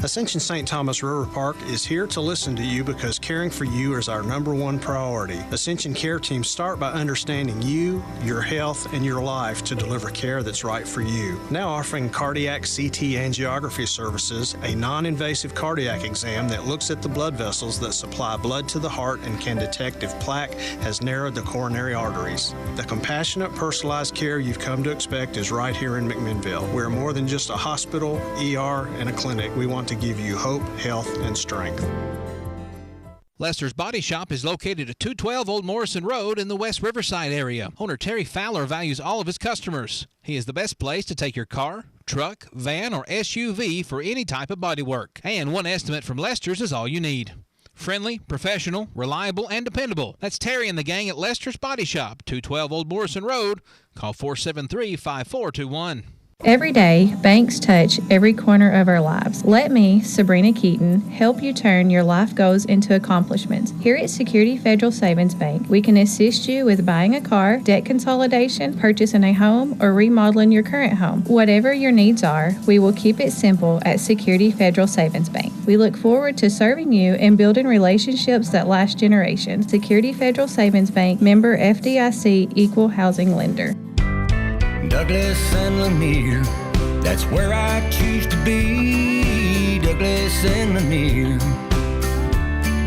Ascension St. Thomas River Park is here to listen to you because caring for you is our #1 priority. Ascension care teams start by understanding you, your health, and your life to deliver care that's right for you. Now offering cardiac CT angiography services, a non-invasive cardiac exam that looks at the blood vessels that supply blood to the heart and can detect if plaque has narrowed the coronary arteries. The compassionate, personalized care you've come to expect is right here in McMinnville. We're more than just a hospital, ER, and a clinic. We want to give you hope, health, and strength. Lester's Body Shop is located at 212 Old Morrison Road in the West Riverside area. Owner Terry Fowler values all of his customers. He is the best place to take your car, truck, van, or SUV for any type of body work. And one estimate from Lester's is all you need. Friendly, professional, reliable, and dependable. That's Terry and the gang at Lester's Body Shop, 212 Old Morrison Road. Call 473-5421. Every day, banks touch every corner of our lives. Let me, Sabrina Keaton, help you turn your life goals into accomplishments. Here at Security Federal Savings Bank, we can assist you with buying a car, debt consolidation, purchasing a home, or remodeling your current home. Whatever your needs are, we will keep it simple at Security Federal Savings Bank. We look forward to serving you and building relationships that last generations. Security Federal Savings Bank, member FDIC, equal housing lender. Douglas and Lanier, that's where I choose to be. Douglas and Lanier,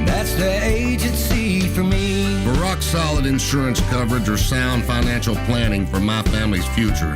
that's the agency for me. For rock-solid insurance coverage or sound financial planning for my family's future,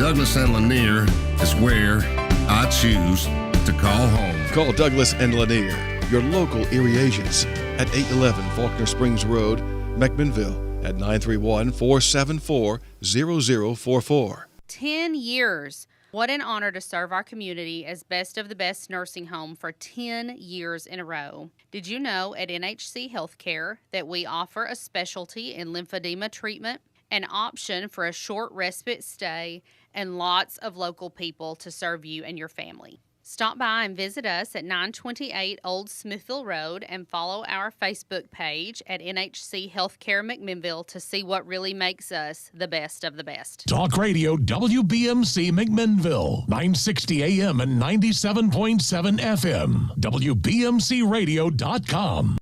Douglas and Lanier is where I choose to call home. Call Douglas and Lanier, your local Erie agents, at 811 Faulkner Springs Road, McMinnville, at 931-474-0044. 10 years. What an honor to serve our community as Best of the Best Nursing Home for 10 years in a row. Did you know at NHC Healthcare that we offer a specialty in lymphedema treatment, an option for a short respite stay, and lots of local people to serve you and your family? Stop by and visit us at 928 Old Smithville Road and follow our Facebook page at NHC Healthcare McMinnville to see what really makes us the best of the best. Talk Radio WBMC McMinnville, 960 AM and 97.7 FM. WBMCRadio.com.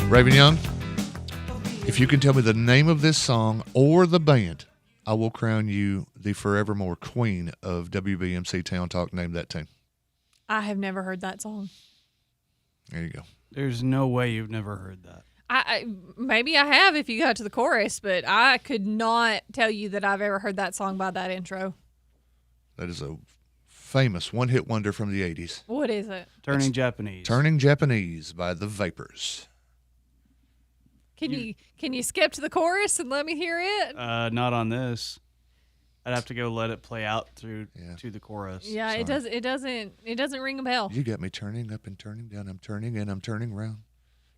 Raven Young, if you can tell me the name of this song or the band, I will crown you the forevermore queen of WBMC Town Talk. Name that tune. I have never heard that song. There you go. There's no way you've never heard that. I maybe I have if you got to the chorus, but I could not tell you that I've ever heard that song by that intro. That is a famous one-hit wonder from the 80s. What is it? Turning Japanese. Turning Japanese by the Vapors. Can you skip to the chorus and let me hear it? Not on this. I'd have to go let it play out through to the chorus. Yeah, Sorry. it doesn't ring a bell. You got me turning up and turning down. I'm turning and I'm turning round.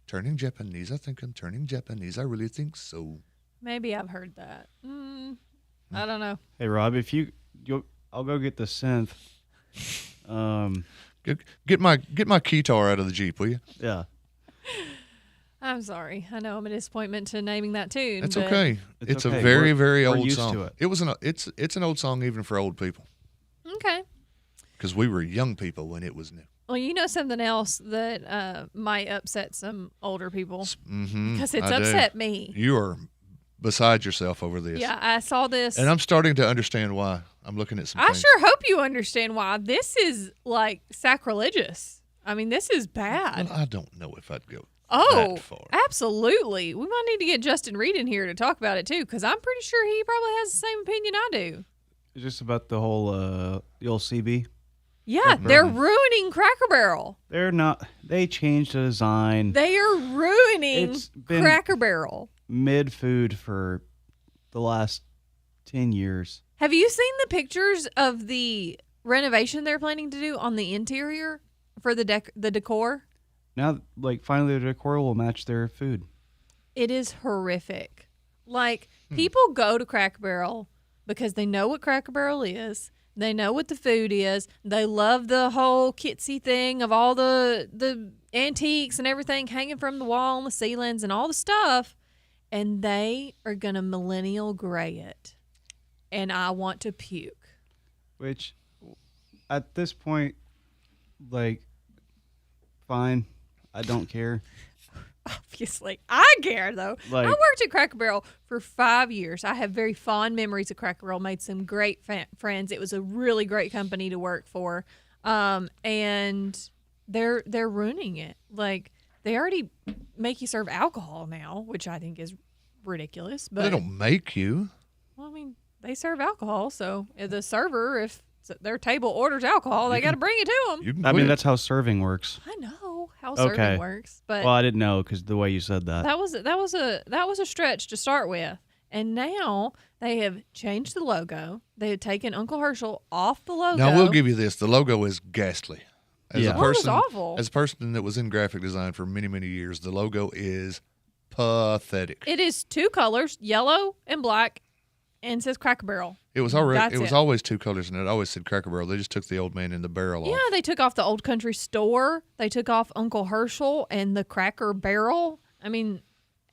Turning Japanese. I think I'm turning Japanese. I really think so. Maybe I've heard that. I don't know. Hey Rob, if I'll go get the synth. Get my keytar out of the Jeep, will you? Yeah. I'm sorry. I know I'm a disappointment to naming that tune. That's but okay. It's okay. a very, We're very old used song. to it. It's an old song even for old people. Okay. Because we were young people when it was new. Well, you know something else that might upset some older people. Mm-hmm. Because it's upset me. You are beside yourself over this. Yeah, I saw this. And I'm starting to understand why. I'm looking at some I things. sure hope you understand why. This is like sacrilegious. I mean, this is bad. Well, I don't know if I'd go Oh, that far. absolutely. We might need to get Justin Reed in here to talk about it too, because I'm pretty sure he probably has the same opinion I do. It's just about the whole the old CB. Yeah, they're ruining Cracker Barrel. They're not. They changed the design. They are ruining It's been Cracker Barrel. Mid food for the last 10 years. Have you seen the pictures of the renovation they're planning to do on the interior for the decor? Now, like, finally, the decor will match their food. It is horrific. Like, people go to Cracker Barrel because they know what Cracker Barrel is. They know what the food is. They love the whole kitsy thing of all the antiques and everything hanging from the wall and the ceilings and all the stuff. And they are going to millennial gray it. And I want to puke. Which, at this point, like, fine. I don't care. Obviously. I care, though. Like- I worked at Cracker Barrel for 5 years. I have very fond memories of Cracker Barrel. Made some great friends. It was a really great company to work for. And they're ruining it. Like, they already make you serve alcohol now, which I think is ridiculous. But they don't make you. Well, I mean, they serve alcohol. So the server, if their table orders alcohol, they got to bring it to them. I mean, that's how serving works. I know how serving works, but well, I didn't know because the way you said that. that was a stretch to start with, and now they have changed the logo. They have taken Uncle Herschel off the logo. Now, we'll give you this. The logo is ghastly. As a Oh, it was person, awful. As a person that was in graphic design for many, many years, the logo is pathetic. It is two colors, yellow and black, and says Cracker Barrel. It was always two colors, and it always said Cracker Barrel. They just took the old man in the barrel Yeah, off. they took off the Old Country Store. They took off Uncle Herschel and the Cracker Barrel. I mean,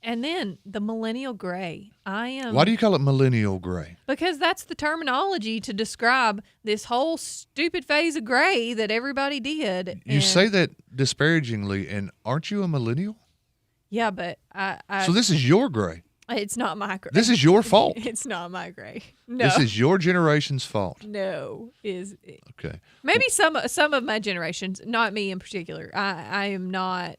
and then the millennial gray. Why do you call it millennial gray? Because that's the terminology to describe this whole stupid phase of gray that everybody did. You say that disparagingly, and aren't you a millennial? Yeah, but I So this is your gray. It's not my gray. This is your fault. It's not my gray. No. This is your generation's fault. No. Okay. Maybe some of my generations, not me in particular. I am not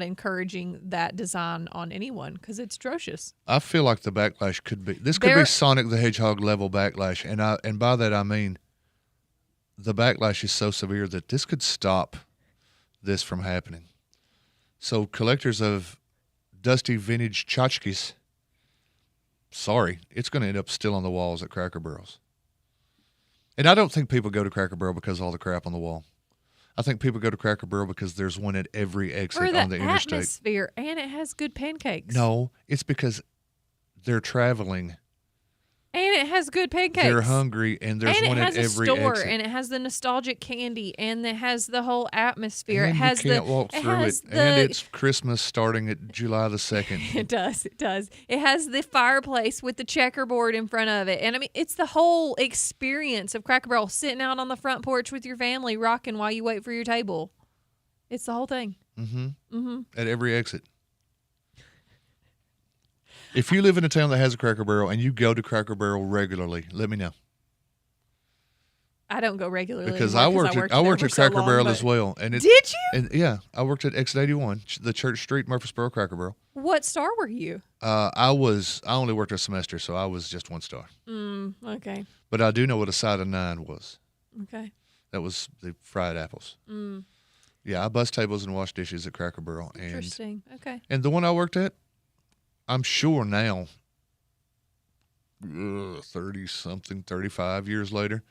encouraging that design on anyone because it's atrocious. I feel like the backlash could be be Sonic the Hedgehog level backlash, and by that I mean the backlash is so severe that this could stop this from happening. So collectors of dusty vintage tchotchkes, sorry, it's going to end up still on the walls at Cracker Barrels. And I don't think people go to Cracker Barrel because of all the crap on the wall. I think people go to Cracker Barrel because there's one at every exit on the interstate. Atmosphere, and it has good pancakes. No, it's because they're traveling. And it has good pancakes. They're hungry, and there's one at every exit. And it has a store, and it has the nostalgic candy, and it has the whole atmosphere. And it has you can't walk through it. And it's Christmas starting at July the 2nd. It does. It has the fireplace with the checkerboard in front of it. And, I mean, it's the whole experience of Cracker Barrel, sitting out on the front porch with your family, rocking while you wait for your table. It's the whole thing. At every exit. If you live in a town that has a Cracker Barrel and you go to Cracker Barrel regularly, let me know. I don't go regularly because anymore, I worked at Cracker Barrel as well. And did you? And yeah, I worked at Exit 81, the Church Street Murfreesboro Cracker Barrel. What star were you? I only worked a semester, so I was just 1 star. Okay. But I do know what a side of 9 was. Okay. That was the fried apples. Yeah, I bussed tables and washed dishes at Cracker Barrel. Interesting. Okay. And the one I worked at, I'm sure now, 30-something, 35 years later,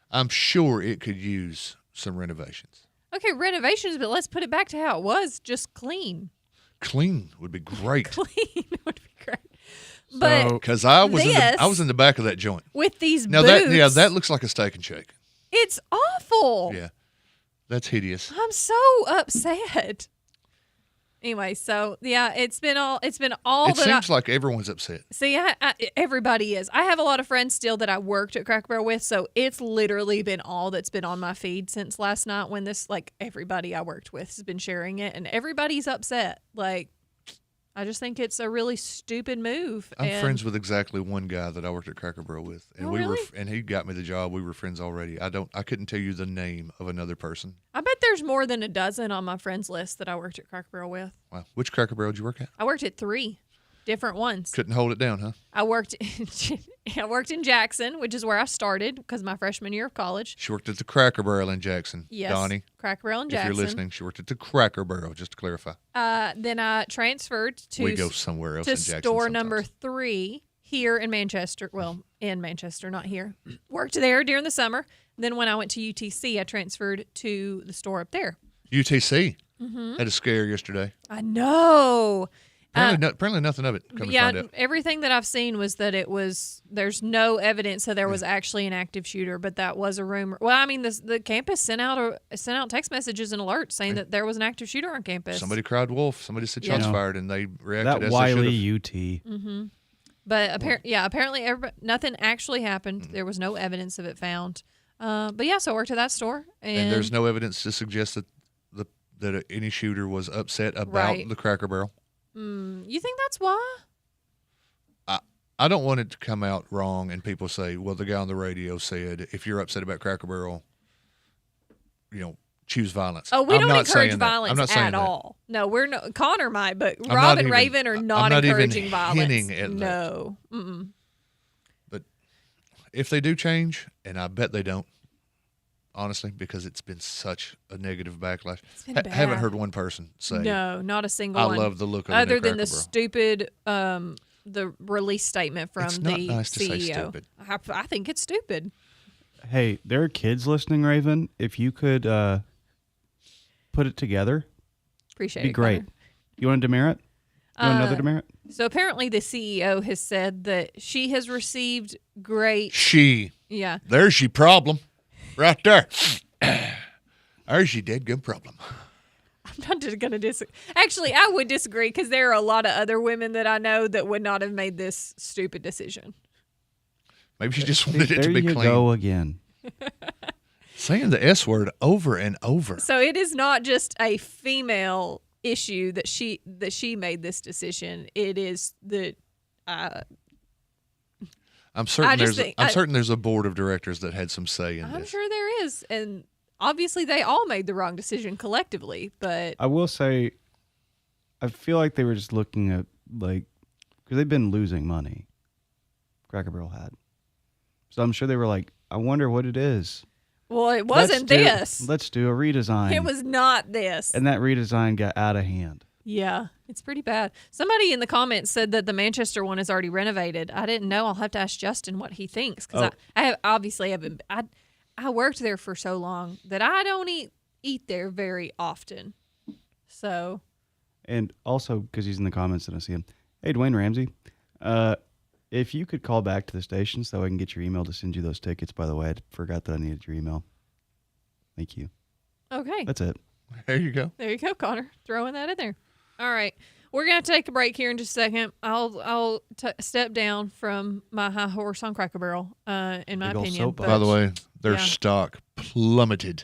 I'm sure it could use some renovations. Okay, renovations, but let's put it back to how it was, just clean. Clean would be great. Clean would be great. But because I was in the back of that joint. With these now boots. that looks like a Steak and Shake. It's awful. Yeah. That's hideous. I'm so upset. Anyway, so yeah, it's been all. It seems like everyone's upset. See, everybody is. I have a lot of friends still that I worked at Cracker Barrel with, so it's literally been all that's been on my feed since last night when everybody I worked with has been sharing it, and everybody's upset. I just think it's a really stupid move. I'm friends with exactly one guy that I worked at Cracker Barrel with, and really? And he got me the job. We were friends already. I couldn't tell you the name of another person. I bet there's more than a dozen on my friends list that I worked at Cracker Barrel with. Wow. Which Cracker Barrel did you work at? I worked at 3 different ones. Couldn't hold it down, huh? I worked in Jackson, which is where I started because my freshman year of college. She worked at the Cracker Barrel in Jackson. Yes, Donnie. Cracker Barrel in Jackson. If you're listening, she worked at the Cracker Barrel, just to clarify. Then I transferred to we go somewhere else to in Jackson store sometimes. number 3 here in Manchester. Well, in Manchester, not here. Worked there during the summer. Then when I went to UTC, I transferred to the store up there. UTC had a scare yesterday. I know. Apparently nothing of it. Come to find out. Everything that I've seen was that there's no evidence that there was actually an active shooter, but that was a rumor. Well, I mean, the campus sent out text messages and alerts saying that there was an active shooter on campus. Somebody cried wolf. Somebody said shots fired, and they reacted that as Wiley UT. Mm-hmm. But apparently nothing actually happened. There was no evidence of it found. But yeah, so I worked at that store, and there's no evidence to suggest that any shooter was upset about the Cracker Barrel. You think that's why? I don't want it to come out wrong and people say, well, the guy on the radio said, if you're upset about Cracker Barrel, choose violence. Oh, we don't encourage violence at all. No, we're not. Connor might, but Rob and Raven are not encouraging violence. Hinting at no. That. But if they do change, and I bet they don't, honestly, because it's been such a negative backlash. Haven't heard one person say. No, not a single one. I love the look of other the than the Barrel. Stupid, the release statement from it's the not nice CEO. To say stupid. I think it's stupid. Hey, there are kids listening, Raven. If you could put it together, appreciate it'd be great. Connor. You want a demerit? You want another demerit? So apparently the CEO has said that she has received great. Yeah. There's your problem. Right there. There's your dead good problem. I'm not going to disagree. Actually, I would disagree because there are a lot of other women that I know that would not have made this stupid decision. Maybe she just wanted it to be there clean. You go again. Saying the S word over and over. So it is not just a female issue that she made this decision. It is that I'm certain I certain there's a board of directors that had some say in I'm this. sure there is, and obviously they all made the wrong decision collectively. But I will say, I feel like they were just looking at because they've been losing money. Cracker Barrel had, so I'm sure they were like, I wonder what it is. Well, it wasn't this. Let's do a redesign. It was not this. And that redesign got out of hand. Yeah, it's pretty bad. Somebody in the comments said that the Manchester one is already renovated. I didn't know. I'll have to ask Justin what he thinks because I worked there for so long that I don't eat there very often. So. And also because he's in the comments and I see him. Hey, Dwayne Ramsey, if you could call back to the station so I can get your email to send you those tickets. By the way, I forgot that I needed your email. Thank you. Okay. That's it. There you go. There you go, Connor. Throwing that in there. All right. We're going to have to take a break here in just a second. I'll step down from my high horse on Cracker Barrel, in my opinion. By the way, their stock plummeted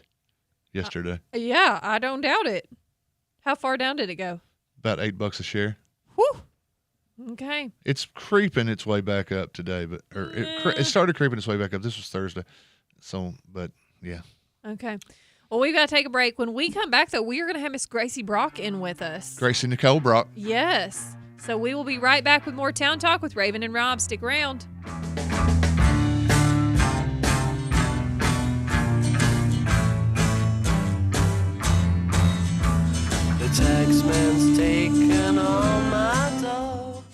yesterday. Yeah, I don't doubt it. How far down did it go? About $8 a share. Whew. Okay. It's creeping its way back up today, it started creeping its way back up. This was Thursday. So, but yeah. Okay. Well, we've got to take a break. When we come back, though, we are going to have Miss Gracie Brock in with us. Gracie Nicole Brock. Yes. So we will be right back with more Town Talk with Raven and Rob. Stick around. The taxman's taken all my dough.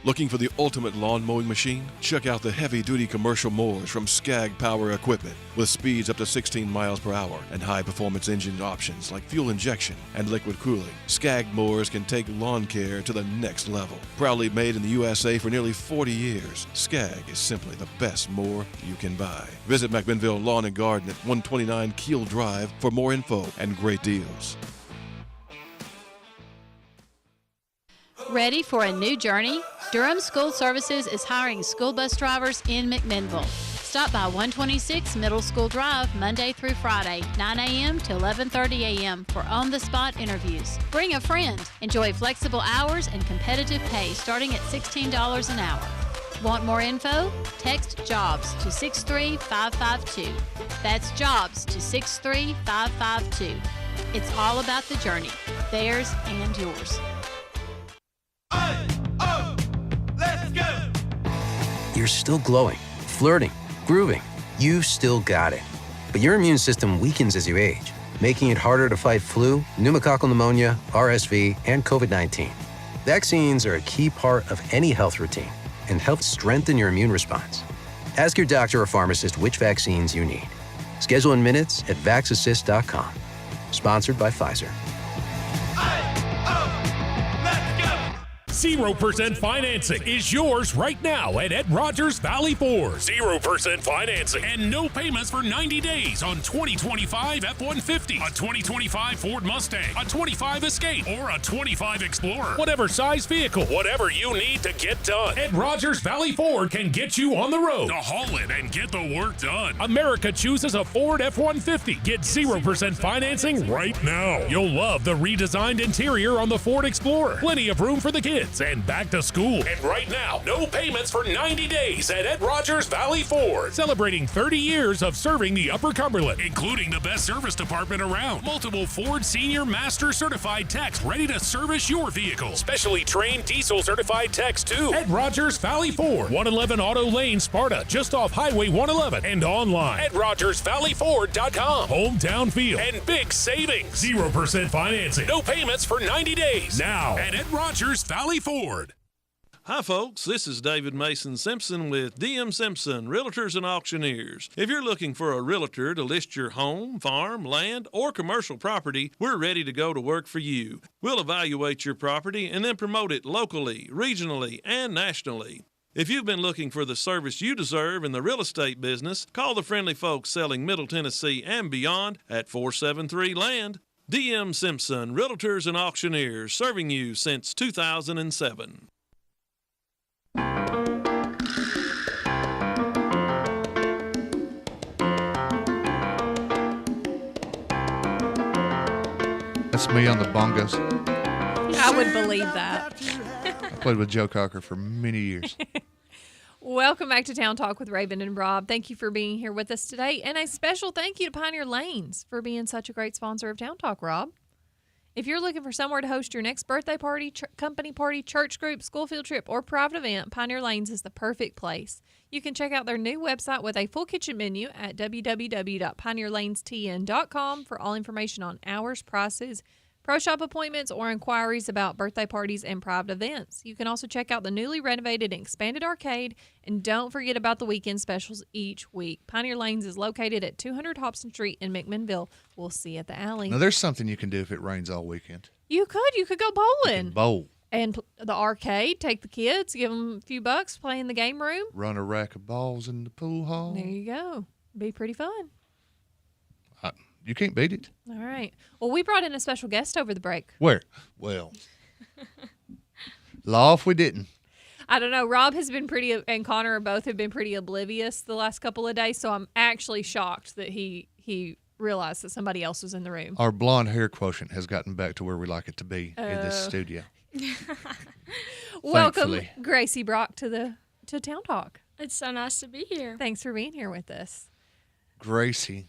Looking for the ultimate lawn mowing machine? Check out the heavy-duty commercial mowers from Skag Power Equipment. With speeds up to 16 miles per hour and high-performance engine options like fuel injection and liquid cooling, Skag mowers can take lawn care to the next level. Proudly made in the USA for nearly 40 years, Skag is simply the best mower you can buy. Visit McMinnville Lawn and Garden at 129 Keel Drive for more info and great deals. Ready for a new journey? Durham School Services is hiring school bus drivers in McMinnville. Stop by 126 Middle School Drive Monday through Friday, 9 a.m. to 11:30 a.m. for on-the-spot interviews. Bring a friend. Enjoy flexible hours and competitive pay starting at $16 an hour. Want more info? Text JOBS to 63552. That's JOBS to 63552. It's all about the journey, theirs and yours. You're still glowing, flirting, grooving. You've still got it. But your immune system weakens as you age, making it harder to fight flu, pneumococcal pneumonia, RSV, and COVID-19. Vaccines are a key part of any health routine and help strengthen your immune response. Ask your doctor or pharmacist which vaccines you need. Schedule in minutes at vaxassist.com. Sponsored by Pfizer. 0% financing is yours right now at Ed Rogers Valley Ford. 0% financing and no payments for 90 days on 2025 F-150, a 2025 Ford Mustang, a 25 Escape, or a 25 Explorer. Whatever size vehicle, whatever you need to get done, Ed Rogers Valley Ford can get you on the road to haul it and get the work done. America chooses a Ford F-150. Get 0% financing right now. You'll love the redesigned interior on the Ford Explorer. Plenty of room for the kids and back to school. And right now, no payments for 90 days at Ed Rogers Valley Ford. Celebrating 30 years of serving the Upper Cumberland, including the best service department around. Multiple Ford Senior Master Certified techs ready to service your vehicle. Specially trained diesel certified techs too. Ed Rogers Valley Ford, 111 Auto Lane, Sparta, just off Highway 111, and online at RogersValleyFord.com. Hometown feel and big savings. 0% financing, no payments for 90 days. Now at Ed Rogers Valley Ford. Hi, folks. This is David Mason Simpson with DM Simpson, Realtors and Auctioneers. If you're looking for a realtor to list your home, farm, land, or commercial property, we're ready to go to work for you. We'll evaluate your property and then promote it locally, regionally, and nationally. If you've been looking for the service you deserve in the real estate business, call the friendly folks selling Middle Tennessee and beyond at 473-LAND. DM Simpson, Realtors and Auctioneers, serving you since 2007. That's me on the bongos. I would believe that. I played with Joe Cocker for many years. Welcome back to Town Talk with Raven and Rob. Thank you for being here with us today. And a special thank you to Pioneer Lanes for being such a great sponsor of Town Talk, Rob. If you're looking for somewhere to host your next birthday party, company party, church group, school field trip, or private event, Pioneer Lanes is the perfect place. You can check out their new website with a full kitchen menu at www.pioneerlanestn.com for all information on hours, prices, pro shop appointments, or inquiries about birthday parties and private events. You can also check out the newly renovated and expanded arcade, and don't forget about the weekend specials each week. Pioneer Lanes is located at 200 Hobson Street in McMinnville. We'll see you at the alley. Now, there's something you can do if it rains all weekend. You could go bowling. Bowl. And the arcade, take the kids, give them a few bucks, play in the game room. Run a rack of balls in the pool hall. There you go. Be pretty fun. You can't beat it. All right. Well, we brought in a special guest over the break. Where? Well, law if we didn't. I don't know. Rob has been and Connor both have been pretty oblivious the last couple of days, so I'm actually shocked that he realized that somebody else was in the room. Our blonde hair quotient has gotten back to where we like it to be in this studio. Welcome, Thankfully. Gracie Brock, to Town Talk. It's so nice to be here. Thanks for being here with us. Gracie.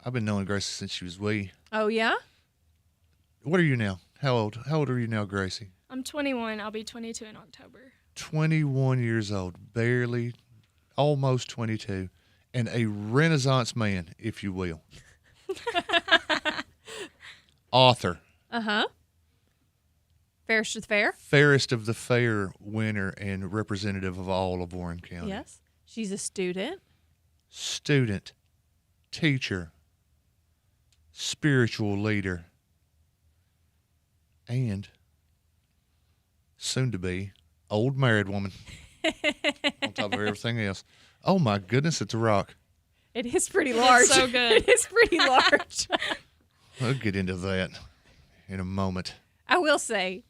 I've been knowing Gracie since she was wee. Oh, yeah? What are you now? How old are you now, Gracie? I'm 21. I'll be 22 in October. 21 years old. Barely, almost 22. And a Renaissance man, if you will. Author. Uh-huh. Fairest of the Fair. Fairest of the Fair winner and representative of all of Warren County. Yes. She's a student. Student, teacher, spiritual leader, and soon to be old married woman on top of everything else. Oh my goodness, it's a rock. It is pretty large. It's so good. It is pretty large. We'll get into that in a moment. I will say,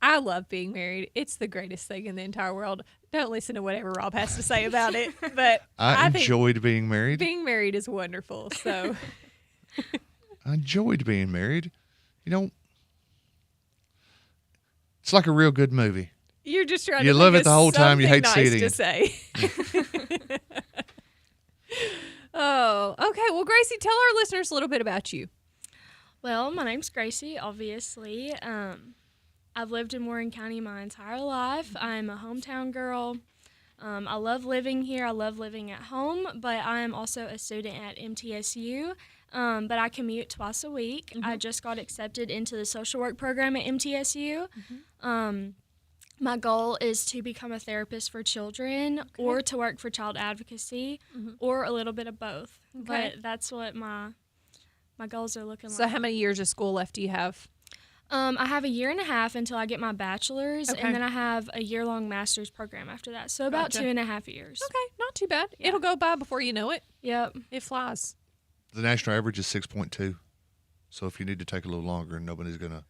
I love being married. It's the greatest thing in the entire world. Don't listen to whatever Rob has to say about it, but I think enjoyed being married. being married is wonderful. So I enjoyed being married. You know, it's like a real good movie. you're just trying You to love think it the of whole time, you something hate to see it nice to say. Oh, okay. Well, Gracie, tell our listeners a little bit about you. Well, my name's Gracie, obviously. I've lived in Warren County my entire life. I'm a hometown girl. I love living here. I love living at home, but I am also a student at MTSU. But I commute twice a week. I just got accepted into the social work program at MTSU. My goal is to become a therapist for children or to work for child advocacy or a little bit of both. Okay. But that's what my goals are looking So like. how many years of school left do you have? I have a year and a half until I get my bachelor's, Okay. and then I have a year-long master's program after that. So about Gotcha. 2.5 years. Okay, not too bad. It'll go by before you know it. Yep. It flies. The national average is 6.2. So if you need to take a little longer, nobody's gonna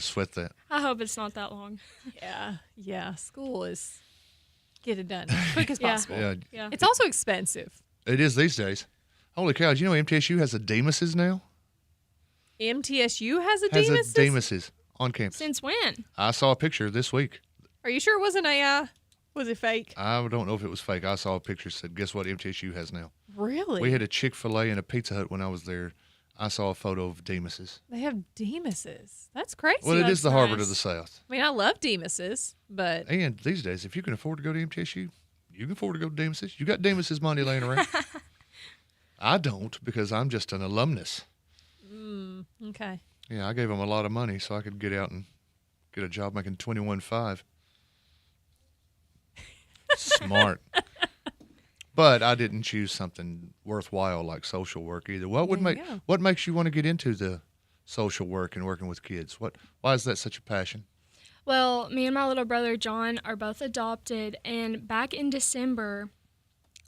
sweat that. I hope it's not that long. Yeah. School is get it done as quick as possible. Yeah. It's also expensive. It is these days. Holy cow! Do you know MTSU has a Demuses now? MTSU has a Has Demus? a Demuses on campus. Since when? I saw a picture this week. Are you sure it wasn't AI? Was it fake? I don't know if it was fake. I saw a picture that said, guess what MTSU has now? Really? We had a Chick-fil-A and a Pizza Hut when I was there. I saw a photo of Demuses. They have Demuses. That's crazy. Well, it is the Harvard nice. of the South. I mean, I love Demuses, but And these days, if you can afford to go to MTSU, you can afford to go to Demuses. You got Demuses money laying around. I don't because I'm just an alumnus. okay. Yeah, I gave them a lot of money so I could get out and get a job making $21,500. Smart. But I didn't choose something worthwhile like social work either. What makes you want to get into the social work and working with kids? Why is that such a passion? Well, me and my little brother John are both adopted, and back in December,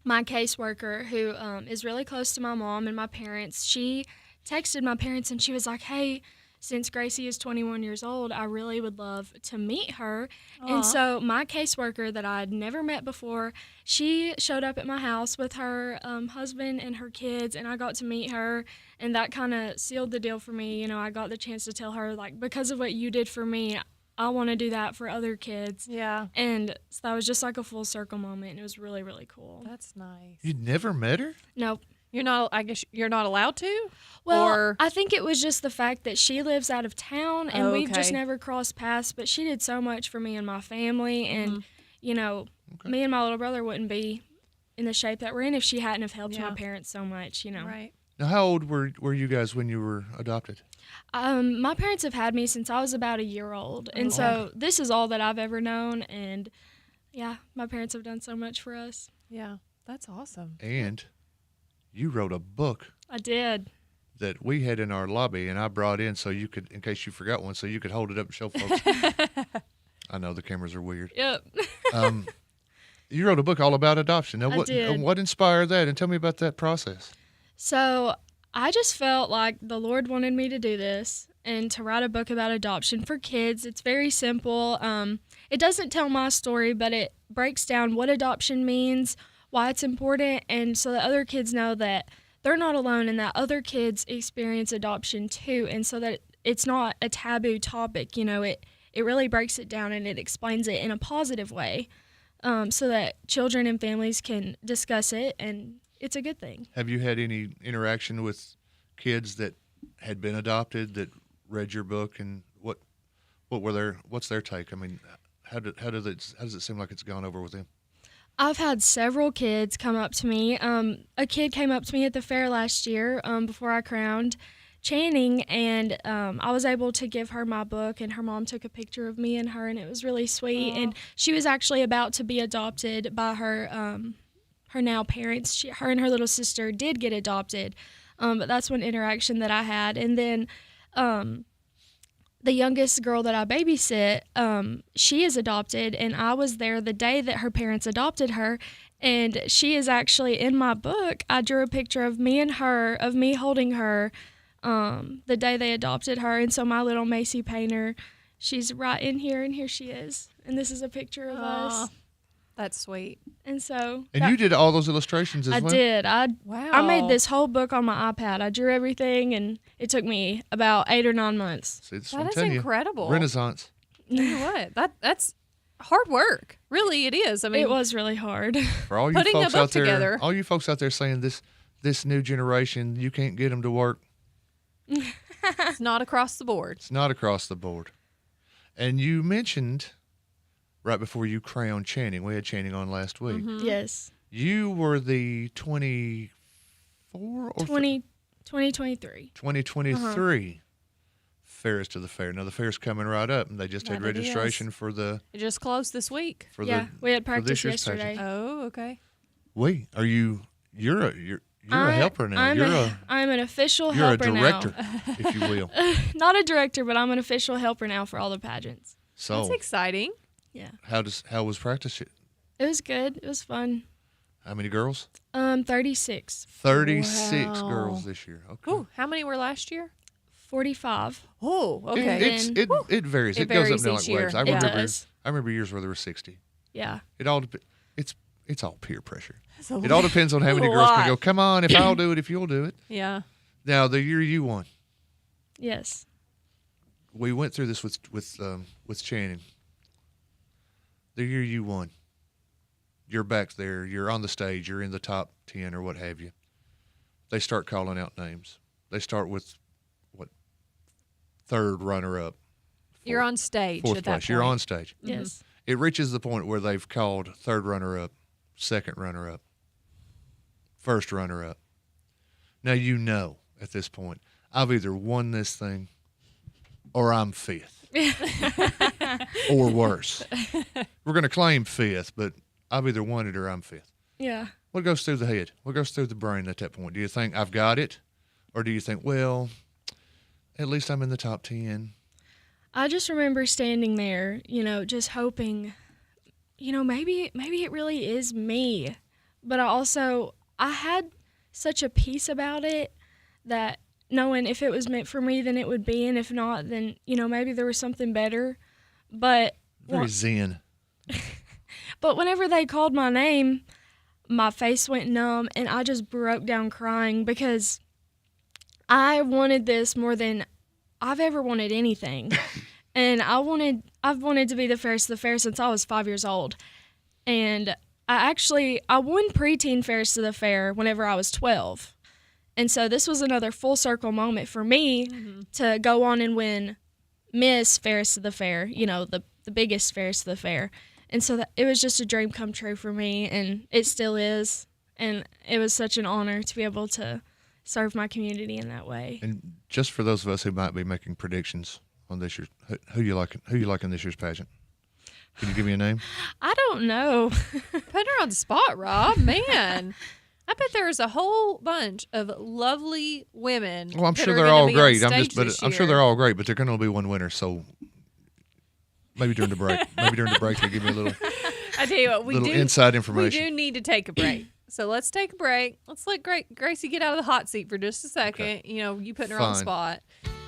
my caseworker, who is really close to my mom and my parents, she texted my parents and she was like, hey, since Gracie is 21 years old, I really would love to meet her. Aw. And so my caseworker that I had never met before, she showed up at my house with her husband and her kids, and I got to meet her, and that kind of sealed the deal for me. You know, I got the chance to tell her, like, because of what you did for me, I want to do that for other kids. Yeah. And so that was just like a full circle moment, and it was really, really cool. That's nice. You'd never met her? Nope. You're not. I guess you're not allowed to. Well, or I think it was just the fact that she lives out of town, and Oh, we've just okay. never crossed paths. But she did so much for me and my family, and you know, me and my little brother wouldn't be in the shape that we're in if she hadn't have helped my parents so much. You know, right? Now, how old were you guys when you were adopted? My parents have had me since I was about a year old, and so this is all that I've ever known. And yeah, my parents have done so much for us. Yeah, that's awesome. And you wrote a book I did. that we had in our lobby, and I brought in so you could, in case you forgot one, so you could hold it up and show folks. I know the cameras are weird. Yep. You wrote a book all about adoption. Now, I did. what inspired that? And tell me about that process. So I just felt like the Lord wanted me to do this and to write a book about adoption for kids. It's very simple. It doesn't tell my story, but it breaks down what adoption means, why it's important, and so that other kids know that they're not alone and that other kids experience adoption too, and so that it's not a taboo topic. You know, it really breaks it down and it explains it in a positive way, so that children and families can discuss it, and it's a good thing. Have you had any interaction with kids that had been adopted that read your book, and what's their take? I mean, how does it seem like it's gone over with them? I've had several kids come up to me. A kid came up to me at the fair last year before I crowned. Channing, and I was able to give her my book, and her mom took a picture of me and her, and it was really sweet. And she was actually about to be adopted by her now parents. Her and her little sister did get adopted, but that's one interaction that I had. And then the youngest girl that I babysit, she is adopted, and I was there the day that her parents adopted her. And she is actually in my book. I drew a picture of me and her, of me holding her, the day they adopted her. And so my little Macy Painter, she's right in here, and here she is. And this is a picture of us. That's sweet. And so. And you did all those illustrations as well? I did. I made Wow. this whole book on my iPad. I drew everything, and it took me about 8 or 9 months. See, that's That what I'm is telling you. incredible. Renaissance. You know what? That's hard work. Really, it is. I mean, it was really hard. For all you Putting a folks book out there, together. all you folks out there saying this new generation, you can't get them to work. It's not across the board. It's not across the board. And you mentioned right before you crowned Channing, we had Channing on last week. Mm-hmm. Yes. You were the 24 or 2023. 2023 Fairest of the Fair. Now the fair's coming right up, and they just had Right, it registration is. for the It just closed this week. for Yeah, we had for this practice year's yesterday. pageant. Oh, okay. You're a helper now. I'm an official you're a helper director, now. if you will. Not a director, but I'm an official helper now for all the pageants. So That's exciting. Yeah. how was practice? It was good. It was fun. How many girls? 36. 36 Wow. girls this year. Okay. Ooh, how many were last year? 45. Oh, okay. It varies. It It goes up varies and down each like waves. year. I It remember does. years where there were 60. Yeah. It all it's all peer pressure. That's a It all depends on how many girls can lot. go. Come on, if I'll do it, if you'll do it. Yeah. Now the year you won, Yes. we went through this with Channing. The year you won, you're back there. You're on the stage. You're in the top 10 or what have you. They start calling out names. They start with third runner-up. You're on stage Fourth at that place. You're point. on stage. Yes. It reaches the point where they've called third runner-up, second runner-up, first runner-up. Now you know at this point, I've either won this thing or I'm fifth. Or worse. We're going to claim fifth, but I've either won it or I'm fifth. Yeah. What goes through the head? What goes through the brain at that point? Do you think I've got it? Or do you think, well, at least I'm in the top 10? I just remember standing there, just hoping, maybe it really is me. But I had such a peace about it that knowing if it was meant for me, then it would be. And if not, then, maybe there was something better. But Very zen. But whenever they called my name, my face went numb and I just broke down crying because I wanted this more than I've ever wanted anything. And I've wanted to be the fairest of the fair since I was 5 years old. And I won preteen fairest of the fair whenever I was 12. And so this was another full circle moment for me to go on and win Miss Fairest of the Fair, the biggest fairest of the fair. And so it was just a dream come true for me, and it still is. And it was such an honor to be able to serve my community in that way. And just for those of us who might be making predictions on this year's, who you like in this year's pageant? Can you give me a name? I don't know. Put her on the spot, Rob. Man. I bet there's a whole bunch of lovely women. Well, I'm that sure are they're gonna all be on great. stage this I'm sure year. they're all great, but they're going to be one winner. So maybe during the break, they give me a little. I tell you what, we little do inside information. We do need to take a break. So let's take a break. Let's let Gracie get out of the hot seat for just a second. Okay. You putting her on the Fine.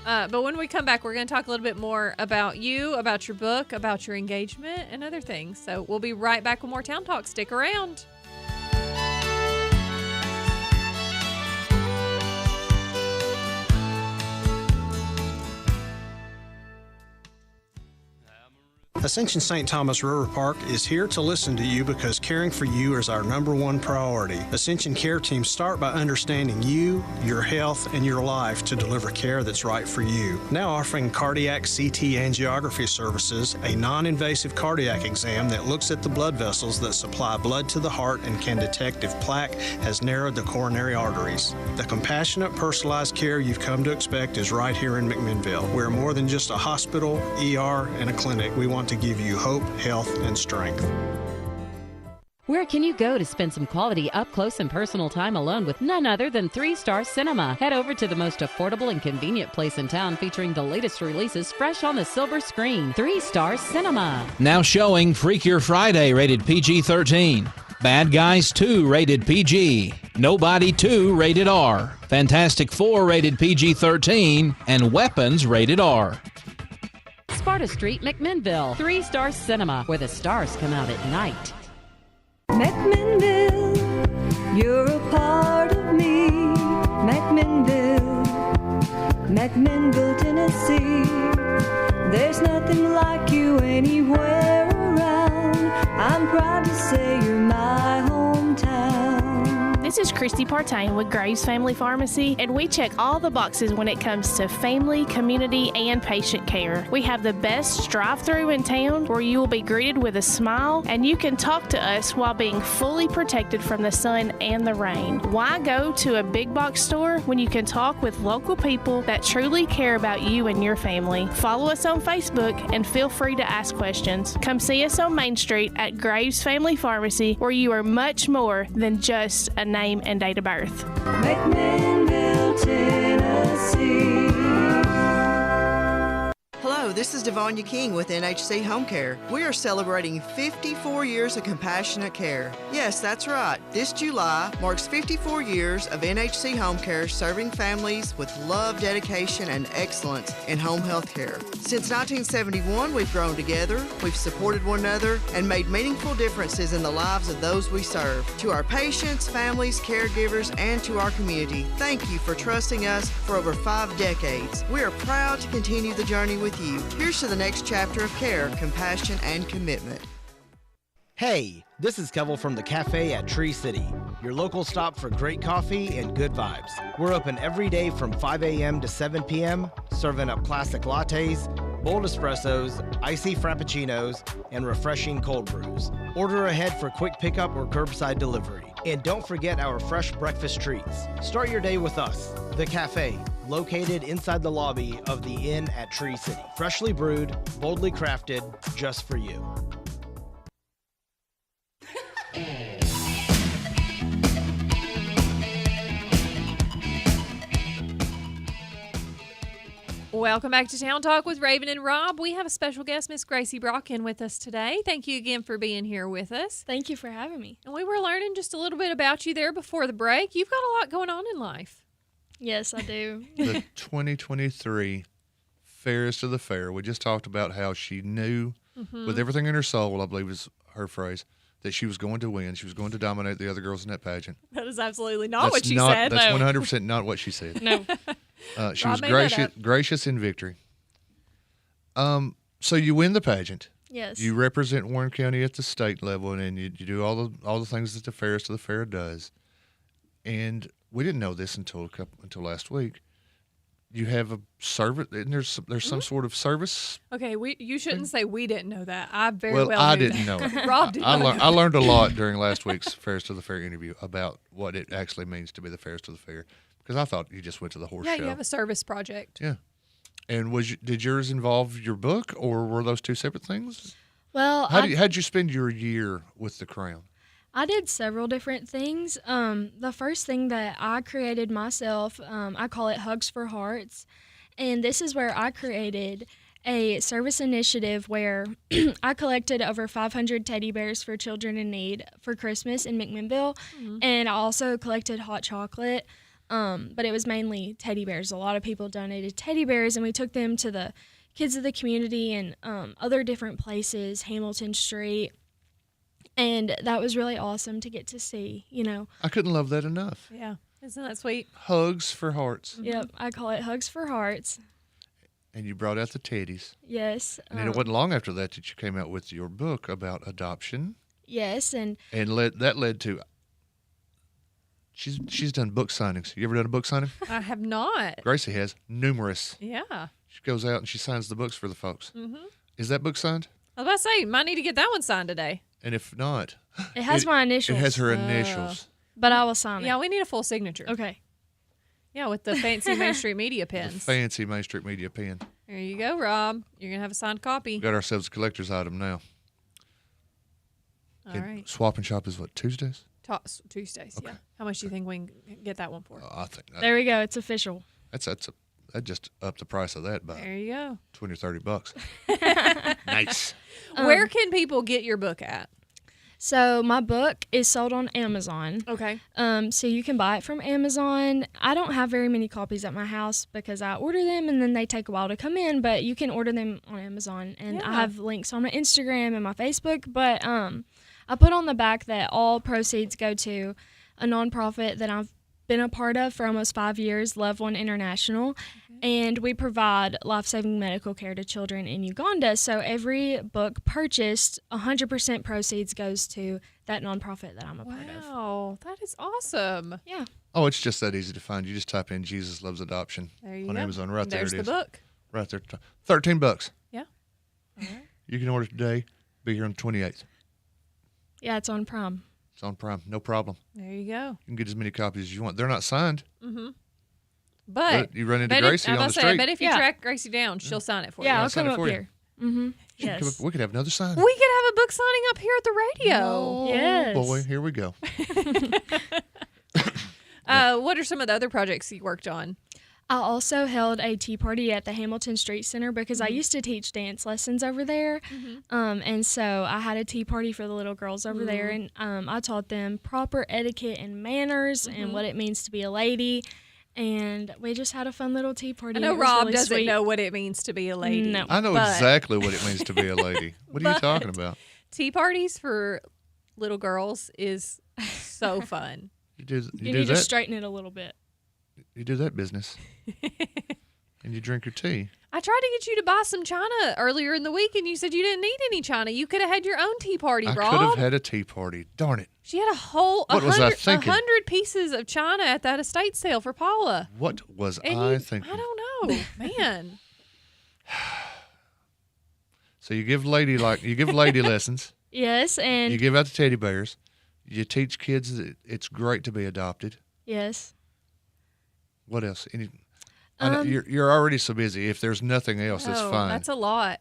spot. But when we come back, we're going to talk a little bit more about you, about your book, about your engagement, and other things. So we'll be right back with more Town Talk. Stick around. Ascension St. Thomas River Park is here to listen to you because caring for you is our number one priority. Ascension Care Teams start by understanding you, your health, and your life to deliver care that's right for you. Now offering cardiac CT angiography services, a non-invasive cardiac exam that looks at the blood vessels that supply blood to the heart and can detect if plaque has narrowed the coronary arteries. The compassionate, personalized care you've come to expect is right here in McMinnville. We're more than just a hospital, ER, and a clinic. We want to give you hope, health, and strength. Where can you go to spend some quality up-close and personal time alone with none other than 3 Star Cinema? Head over to the most affordable and convenient place in town featuring the latest releases fresh on the silver screen. 3 Star Cinema. Now showing Freakier Friday, rated PG-13. Bad Guys 2, rated PG. Nobody 2, rated R. Fantastic Four, rated PG-13. And Weapons, rated R. Sparta Street, McMinnville. 3 Star Cinema, where the stars come out at night. McMinnville, you're a part of me. McMinnville, McMinnville, Tennessee. There's nothing like you anywhere around. I'm proud to say you're my hometown. This is Christy Partain with Graves Family Pharmacy, and we check all the boxes when it comes to family, community, and patient care. We have the best drive-thru in town where you will be greeted with a smile, and you can talk to us while being fully protected from the sun and the rain. Why go to a big box store when you can talk with local people that truly care about you and your family? Follow us on Facebook and feel free to ask questions. Come see us on Main Street at Graves Family Pharmacy, where you are much more than just a name and date of birth. McMinnville, Tennessee. Hello, this is Devonia King with NHC Home Care. We are celebrating 54 years of compassionate care. Yes, that's right. This July marks 54 years of NHC Home Care serving families with love, dedication, and excellence in home health care. Since 1971, we've grown together, we've supported one another, and made meaningful differences in the lives of those we serve. To our patients, families, caregivers, and to our community, thank you for trusting us for over 5 decades. We are proud to continue the journey with you. Here's to the next chapter of care, compassion, and commitment. Hey, this is Kevel from the Cafe at Tree City, your local stop for great coffee and good vibes. We're open every day from 5 a.m. to 7 p.m., serving up classic lattes, bold espressos, icy frappuccinos, and refreshing cold brews. Order ahead for quick pickup or curbside delivery. And don't forget our fresh breakfast treats. Start your day with us, the Cafe, located inside the lobby of the Inn at Tree City. Freshly brewed, boldly crafted, just for you. Welcome back to Town Talk with Raven and Rob. We have a special guest, Miss Gracie Brocken, with us today. Thank you again for being here with us. Thank you for having me. And we were learning just a little bit about you there before the break. You've got a lot going on in life. Yes, I do. The 2023 Fairest of the Fair. We just talked about how she knew with everything in her soul, I believe is her phrase, that she was going to win. She was going to dominate the other girls in that pageant. That is absolutely not what she said. That's no. 100% not what she said. No. She was gracious in victory. So you win the pageant. Yes. You represent Warren County at the state level, and you do all the things that the Fairest of the Fair does. And we didn't know this until last week. You have a service, and there's some sort of service. Okay, you shouldn't say we didn't know that. I very well I knew didn't that. know it. Rob did. I learned a lot during last week's Fairest of the Fair interview about what it actually means to be the Fairest of the Fair, because I thought you just went to the horse show. Yeah, you have a service project. Yeah. And did yours involve your book, or were those two separate things? Well, how'd you spend your year with the Crown? I did several different things. The first thing that I created myself, I call it Hugs for Hearts. And this is where I created a service initiative where I collected over 500 teddy bears for children in need for Christmas in McMinnville. Mm-hmm. And I also collected hot chocolate, but it was mainly teddy bears. A lot of people donated teddy bears, and we took them to the kids of the community and other different places, Hamilton Street. And that was really awesome to get to see, I couldn't love that enough. Yeah. Isn't that sweet? Hugs for Hearts. Yep. I call it Hugs for Hearts. And you brought out the teddies. Yes. And then it wasn't long after that you came out with your book about adoption. Yes, and that led to. She's done book signings. You ever done a book signing? I have not. Gracie has numerous. Yeah. She goes out and she signs the books for the folks. Mm-hmm. Is that book signed? I was about to say, might need to get that one signed today. And if not, it has my initials. It has her initials. But I will sign it. Yeah, we need a full signature. Okay. Yeah, with the fancy Main Street Media pens. The fancy Main Street Media pen. There you go, Rob. You're going to have a signed copy. We got ourselves a collector's item now. All right. Swap and Shop is what, Tuesdays? Tuesdays, Okay. yeah. How much do you think we can get that one for? I think there we go. It's official. That just upped the price of that by there you go. $20 or $30. Nice. Where can people get your book at? So my book is sold on Amazon. Okay. So you can buy it from Amazon. I don't have very many copies at my house because I order them and then they take a while to come in, but you can order them on Amazon. And I have links on my Instagram and my Facebook, but I put on the back that all proceeds go to a nonprofit that I've been a part of for almost 5 years, Love One International, and we provide life-saving medical care to children in Uganda. So every book purchased, 100% proceeds goes to that nonprofit that I'm a part of. Wow, that is awesome. Yeah. Oh, it's just that easy to find. You just type in Jesus Loves Adoption on Amazon. Right there There's it is. the book. Right there. $13. Yeah. All right. You can order today. Be here on the 28th. Yeah, it's on Prime. It's on Prime. No problem. There you go. You can get as many copies as you want. They're not signed. Mm-hmm. But you run into Gracie on the street. I bet if you track Gracie down, she'll sign it for you. Yeah, I'll come up here. Mm-hmm. Yes. We could have another sign. We could have a book signing up here at the radio. Yes. Boy, here we go. What are some of the other projects you worked on? I also held a tea party at the Hamilton Street Center because I used to teach dance lessons over there. And so I had a tea party for the little girls over there. And I taught them proper etiquette and manners and what it means to be a lady. And we just had a fun little tea party. I know It was Rob really doesn't sweet. know what it means to be a lady. No. I know exactly what it means to be a lady. What are you talking about? Tea parties for little girls is so fun. You do You need to straighten it a little bit. You do that business. And you drink your tea. I tried to get you to buy some china earlier in the week, and you said you didn't need any china. You could have had your own tea party, I Rob. could have had a tea party. Darn it. She had a whole What was I thinking? 100 pieces of china at that estate sale for Paula. What was And I you- thinking? I don't know, man. So you give lady lessons. Yes, and You give out the teddy bears. You teach kids that it's great to be adopted. yes. What else? I know you're already so busy. If there's nothing else, that's fine. That's a lot.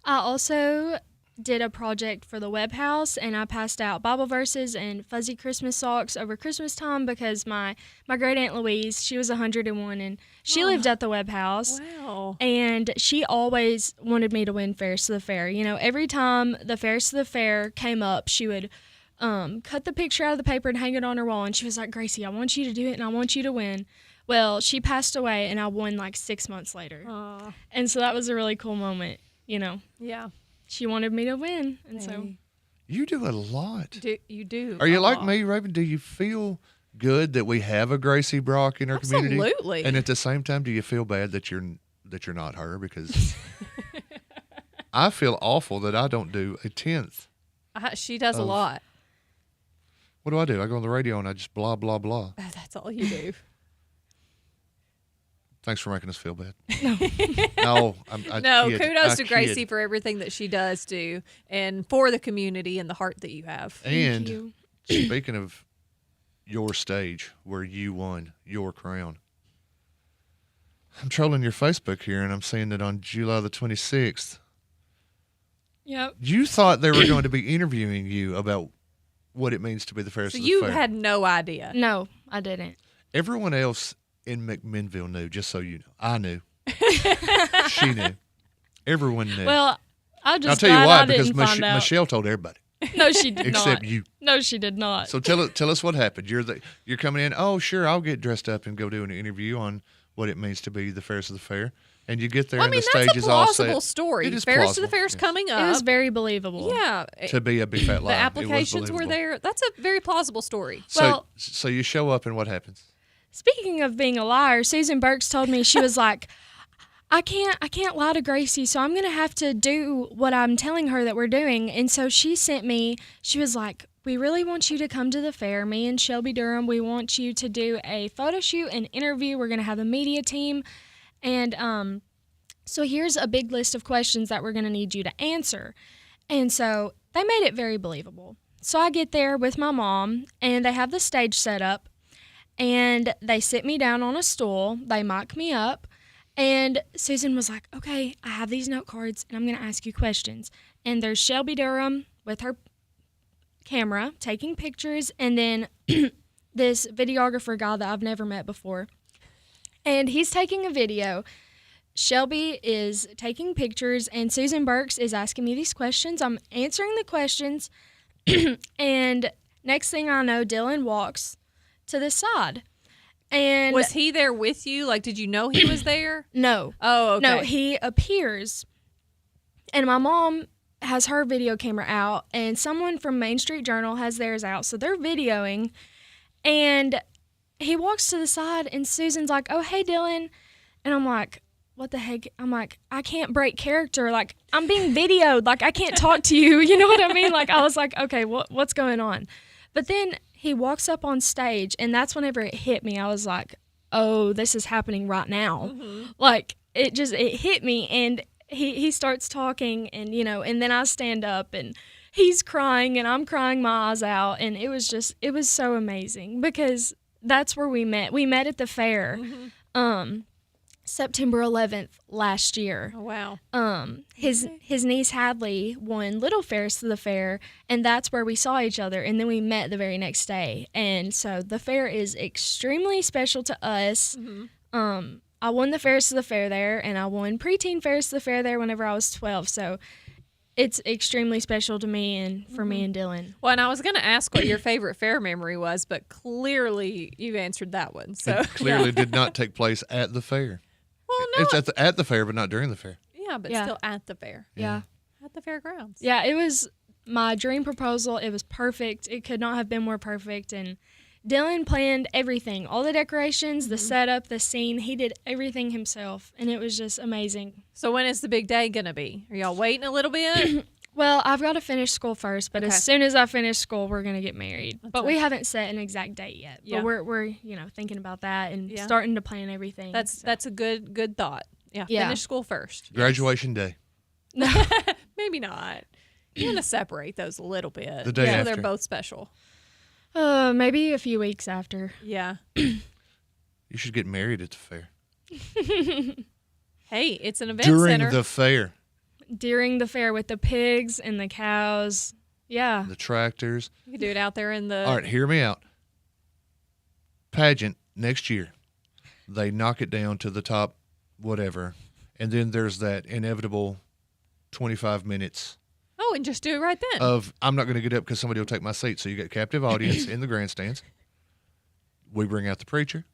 I also did a project for the Web House, and I passed out Bible verses and fuzzy Christmas socks over Christmas time because my great aunt Louise, she was 101, and she lived at the Web House. Wow. And she always wanted me to win Fairs to the Fair. You know, every time the Fairs to the Fair came up, she would cut the picture out of the paper and hang it on her wall, and she was like, Gracie, I want you to do it, and I want you to win. Well, she passed away, and I won like 6 months later. Aww. And so that was a really cool moment, you know. Yeah. She wanted me to win, and so You do a lot. You do. Are you a like lot. me, Raven? Do you feel good that we have a Gracie Brock in our community? Absolutely. And at the same time, do you feel bad that you're not her? Because I feel awful that I don't do a 10th. She does a of- lot. What do? I go on the radio and I just blah, blah, blah. That's all you do. Thanks for making us feel bad. No, I No, kid. kudos I to Gracie kid. for everything that she does do and for the community and the heart that you have. And speaking of your stage where you won your crown, I'm trolling your Facebook here and I'm seeing that on July the 26th, Yep. you thought they were going to be interviewing you about what it means to be the fairest So of the you fair. had no idea. No, I didn't. Everyone else in McMinnville knew, just so you know. I knew. She knew. Everyone knew. Well, I'm just I'll tell you glad why, I because didn't find out. Michelle told everybody. No, she did not. Except you. No, she did not. So tell us what happened. You're coming in. Oh, sure, I'll get dressed up and go do an interview on what it means to be the fairest of the fair. And you get there, Well, I and mean, the stage that's a is all set. plausible story. It is Fairest of the plausible, Fair's yes. coming up. It was very believable. Yeah. To be a big fat lie. The applications were there. That's a very plausible story. So you show up, and what happens? Speaking of being a liar, Susan Burks told me, she was like, I can't lie to Gracie, so I'm going to have to do what I'm telling her that we're doing. And so she was like, we really want you to come to the fair. Me and Shelby Durham, we want you to do a photo shoot and interview. We're going to have a media team. And so here's a big list of questions that we're going to need you to answer. And so they made it very believable. So I get there with my mom, and they have the stage set up, and they sit me down on a stool. They mic me up. And Susan was like, okay, I have these note cards, and I'm going to ask you questions. And there's Shelby Durham with her camera taking pictures, and then this videographer guy that I've never met before. And he's taking a video. Shelby is taking pictures, and Susan Burks is asking me these questions. I'm answering the questions, and next thing I know, Dylan walks to the side. And was he there with you? Like, did you know he was there? No. Oh, okay. No, he appears, and my mom has her video camera out, and someone from Main Street Journal has theirs out, so they're videoing, and he walks to the side, and Susan's like, oh, hey, Dylan, and I'm like, what the heck? I'm like, I can't break character. Like, I'm being videoed. Like, I can't talk to you. You know what I mean? Like, I was like, okay, what's going on? But then he walks up on stage, and that's whenever it hit me. I was like, oh, this is happening right now. Mm-hmm. Like, it hit me, and he starts talking, and, you know, and then I stand up, and he's crying, and I'm crying my eyes out, and it was so amazing because that's where we met. We met at the fair. Mm-hmm. September 11th last year. Oh, wow. His niece Hadley won Little Fairs to the fair, and that's where we saw each other, and then we met the very next day. And so the fair is extremely special to us. Mm-hmm. I won the Fairs to the Fair there, and I won preteen Fairs to the Fair there whenever I was 12. So it's extremely special to me and for me and Dylan. Well, and I was going to ask what your favorite fair memory was, but clearly you answered that one. So it clearly did not take place at the fair. Well, no. It's at the fair, but not during the fair. Yeah, but still at the fair. Yeah. At the fairgrounds. Yeah, it was my dream proposal. It was perfect. It could not have been more perfect. And Dylan planned everything, all the decorations, the setup, the scene. He did everything himself, and it was just amazing. So when is the big day going to be? Are y'all waiting a little bit? Well, I've got to finish school first, but as soon as I finish school, we're going to get married. But we haven't set an exact date yet. Yeah. But we're thinking about that and starting to plan everything. That's a good thought. Yeah. Finish school first. Graduation day. No. Maybe not. You're going to separate those a little bit. The day after. They're both special. Maybe a few weeks after. Yeah. You should get married at the fair. Hey, it's an event During center. the fair. During the fair with the pigs and the cows. Yeah. The tractors. You could do it out there in the... All right, hear me out. Pageant next year. They knock it down to the top, whatever. And then there's that inevitable 25 minutes. Oh, and just do it right then. Of, I'm not going to get up because somebody will take my seat. So you get captive audience in the grandstands. We bring out the preacher.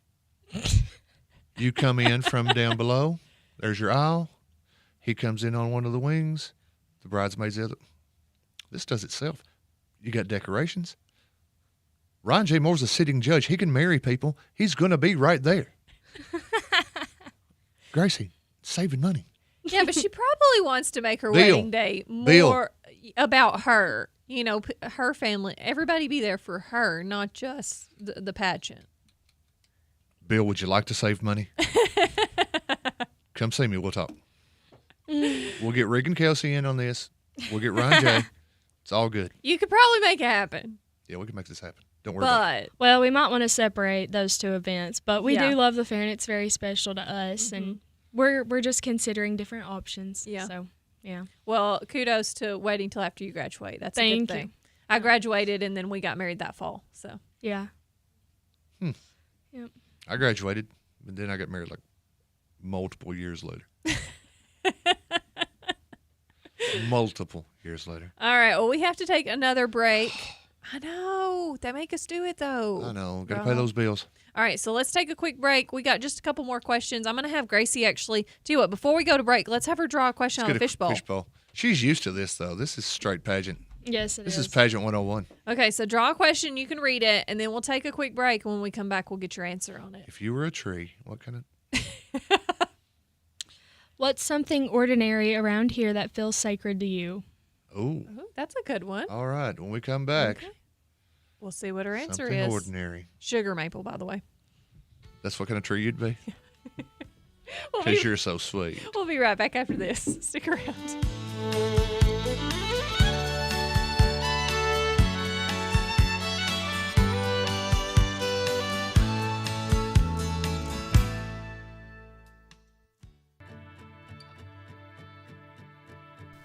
You come in from down below. There's your aisle. He comes in on one of the wings. The bridesmaids the other. This does itself. You got decorations. Ron J. Moore's a sitting judge. He can marry people. He's going to be right there. Gracie, saving money. Yeah, but she probably wants to make her wedding day more about her. You know, her family. Everybody be there for her, not just the pageant. Bill, would you like to save money? Come see me. We'll talk. We'll get Rick and Kelsey in on this. We'll get Ron J. It's all good. You could probably make it happen. Yeah, we can make this happen. Don't worry about it. Well, we might want to separate those two events, but we do love the fair, and it's very special to us, and we're just considering different options. Yeah. So, yeah. Well, kudos to waiting till after you graduate. That's a good thing. I graduated, and then we got married that fall. So yeah. Yep. I graduated, and then I got married like multiple years later. Multiple years later. All right. Well, we have to take another break. I know. They make us do it, though. I know. Got to pay those bills. All right. So let's take a quick break. We got just a couple more questions. I'm going to have Gracie actually do it. Before we go to break, let's have her draw a question on a fishbowl. Fishbowl. She's used to this, though. This is straight pageant. Yes, it is. This is pageant 101. Okay. So draw a question. You can read it, and then we'll take a quick break. When we come back, we'll get your answer on it. If you were a tree, what kind of... What's something ordinary around here that feels sacred to you? Ooh. That's a good one. All right. When we come back, We'll see what her answer something is. ordinary. Sugar maple, by the way. That's what kind of tree you'd be? We'll Because be- you're so sweet. We'll be right back after this. Stick around.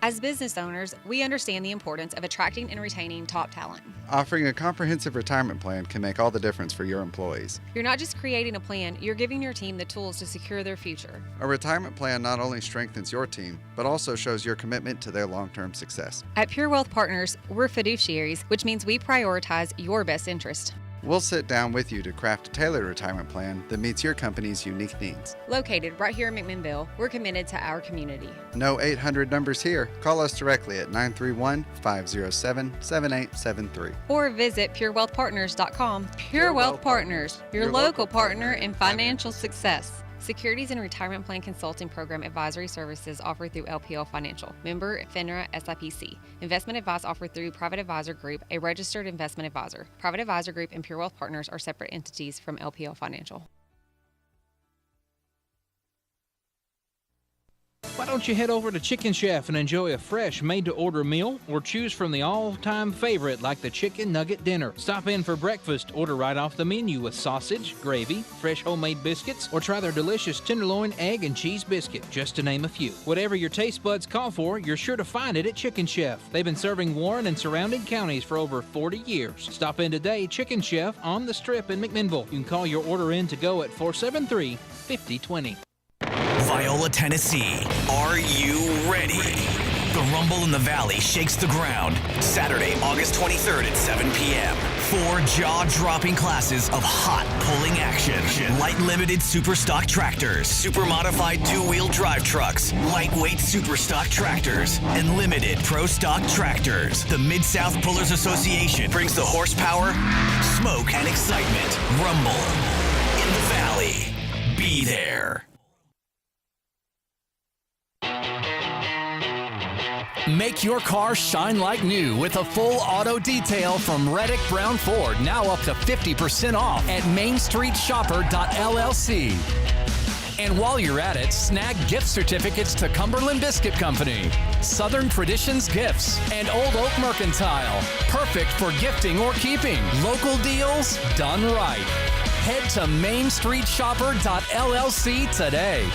As business owners, we understand the importance of attracting and retaining top talent. Offering a comprehensive retirement plan can make all the difference for your employees. You're not just creating a plan, you're giving your team the tools to secure their future. A retirement plan not only strengthens your team, but also shows your commitment to their long-term success. At Pure Wealth Partners, we're fiduciaries, which means we prioritize your best interest. We'll sit down with you to craft a tailored retirement plan that meets your company's unique needs. Located right here in McMinnville, we're committed to our community. No 800 numbers here. Call us directly at 931-507-7873. Or visit purewealthpartners.com. Pure Wealth Partners, your local partner in financial success. Securities and Retirement Plan Consulting Program advisory services offered through LPL Financial. Member FINRA SIPC. Investment advice offered through Private Advisor Group, a registered investment advisor. Private Advisor Group and Pure Wealth Partners are separate entities from LPL Financial. Why don't you head over to Chicken Chef and enjoy a fresh made-to-order meal, or choose from the all-time favorite like the Chicken Nugget Dinner. Stop in for breakfast, order right off the menu with sausage, gravy, fresh homemade biscuits, or try their delicious tenderloin, egg, and cheese biscuit, just to name a few. Whatever your taste buds call for, you're sure to find it at Chicken Chef. They've been serving Warren and surrounding counties for over 40 years. Stop in today, Chicken Chef on the Strip in McMinnville. You can call your order in to go at 473-5020. Viola, Tennessee. Are you ready? The Rumble in the Valley shakes the ground. Saturday, August 23rd at 7 p.m. 4 jaw-dropping classes of hot pulling action. Light limited super stock tractors, super modified two-wheel drive trucks, lightweight super stock tractors, and limited pro stock tractors. The Mid-South Pullers Association brings the horsepower, smoke, and excitement. Rumble in the Valley. Be there. Make your car shine like new with a full auto detail from Reddick Brown Ford, now up to 50% off at mainstreetshopper.llc. And while you're at it, snag gift certificates to Cumberland Biscuit Company, Southern Traditions Gifts, and Old Oak Mercantile. Perfect for gifting or keeping. Local deals done right. Head to mainstreetshopper.llc today.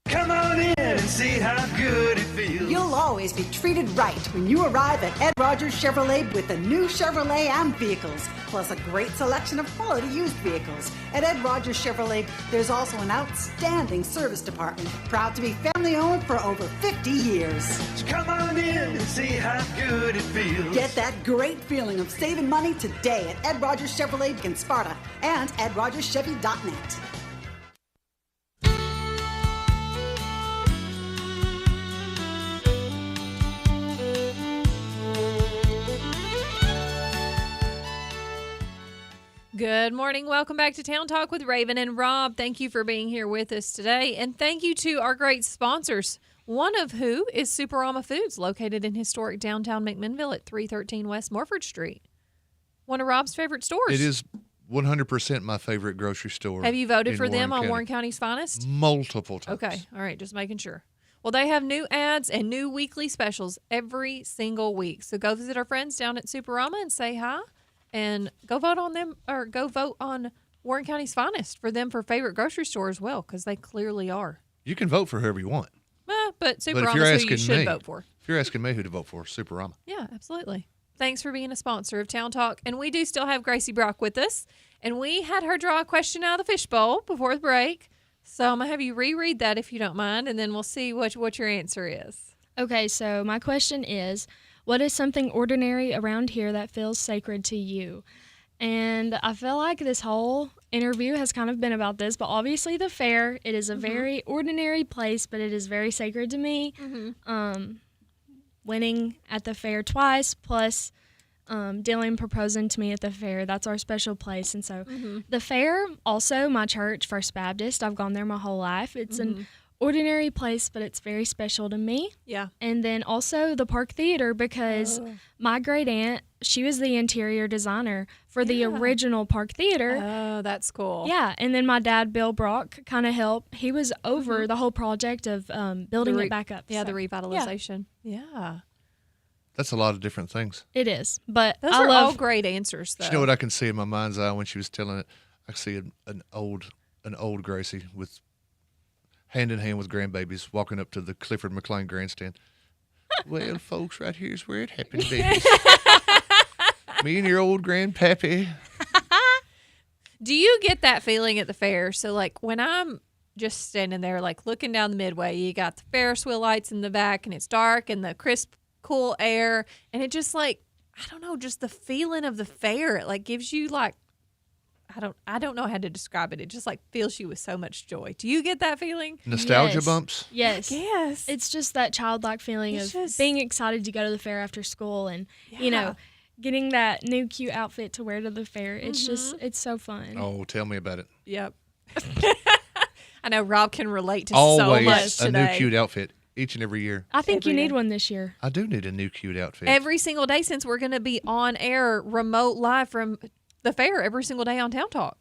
Come on in and see how good it feels. You'll always be treated right when you arrive at Ed Rogers Chevrolet with the new Chevrolet Am vehicles, plus a great selection of quality used vehicles. At Ed Rogers Chevrolet, there's also an outstanding service department, proud to be family owned for over 50 years. So come on in and see how good it feels. Get that great feeling of saving money today at Ed Rogers Chevrolet in Sparta and EdRogersChevy.net. Good morning. Welcome back to Town Talk with Raven and Rob. Thank you for being here with us today. And thank you to our great sponsors, one of who is Superama Foods, located in historic downtown McMinnville at 313 West Morford Street. One of Rob's favorite stores. It is 100% my favorite grocery store. Have you voted in for them on County. Warren County's Finest? Multiple times. Okay. All right. Just making sure. Well, they have new ads and new weekly specials every single week. So go visit our friends down at Superama and say hi. And go vote on them, or go vote on Warren County's Finest for them for favorite grocery store as well, because they clearly are. You can vote for whoever you want. But Superama's who you should vote for. If you're asking me who to vote for, Superama. Yeah, absolutely. Thanks for being a sponsor of Town Talk. And we do still have Gracie Brock with us. And we had her draw a question out of the fishbowl before the break. So I'm going to have you reread that if you don't mind, and then we'll see what your answer is. Okay, so my question is, what is something ordinary around here that feels sacred to you? And I feel like this whole interview has kind of been about this, but obviously the fair, it is a very ordinary place, but it is very sacred to me. Winning at the fair twice, plus Dylan proposing to me at the fair. That's our special place. And so the fair, also my church, First Baptist, I've gone there my whole life. It's an ordinary place, but it's very special to me. Yeah. And then also the Park Theater, because my great aunt, she was the interior designer for the original Park Theater. Oh, that's cool. Yeah. And then my dad, Bill Brock, kind of helped. He was over the whole project of building it back up. Yeah, So, the revitalization. Yeah. That's a lot of different things. It is. But Those I are love all great answers, though. You know what I can see in my mind's eye when she was telling it? I see an old Gracie with hand in hand with grandbabies walking up to the Clifford McLean grandstand. Well, folks, right here's where it happened, babies. Me and your old grandpappy. Do you get that feeling at the fair? So, like, when I'm just standing there, like, looking down the midway, you got the Ferris wheel lights in the back, and it's dark, and the crisp, cool air, and it just, like, I don't know, just the feeling of the fair. It, like, gives you, like, I don't know how to describe it. It just, like, fills you with so much joy. Do you get that feeling? Nostalgia bumps? Yes. Yes. It's just that childlike feeling It's of just- being excited to go to the fair after school and, you know, getting that new cute outfit to wear to the fair. It's just, it's so fun. Oh, tell me about it. Yep. I know Rob can relate to so much Always a today. new cute outfit each and every year. I think you Every need year. one this year. I do need a new cute outfit. Every single day, since we're going to be on air, remote live from the fair every single day on Town Talk.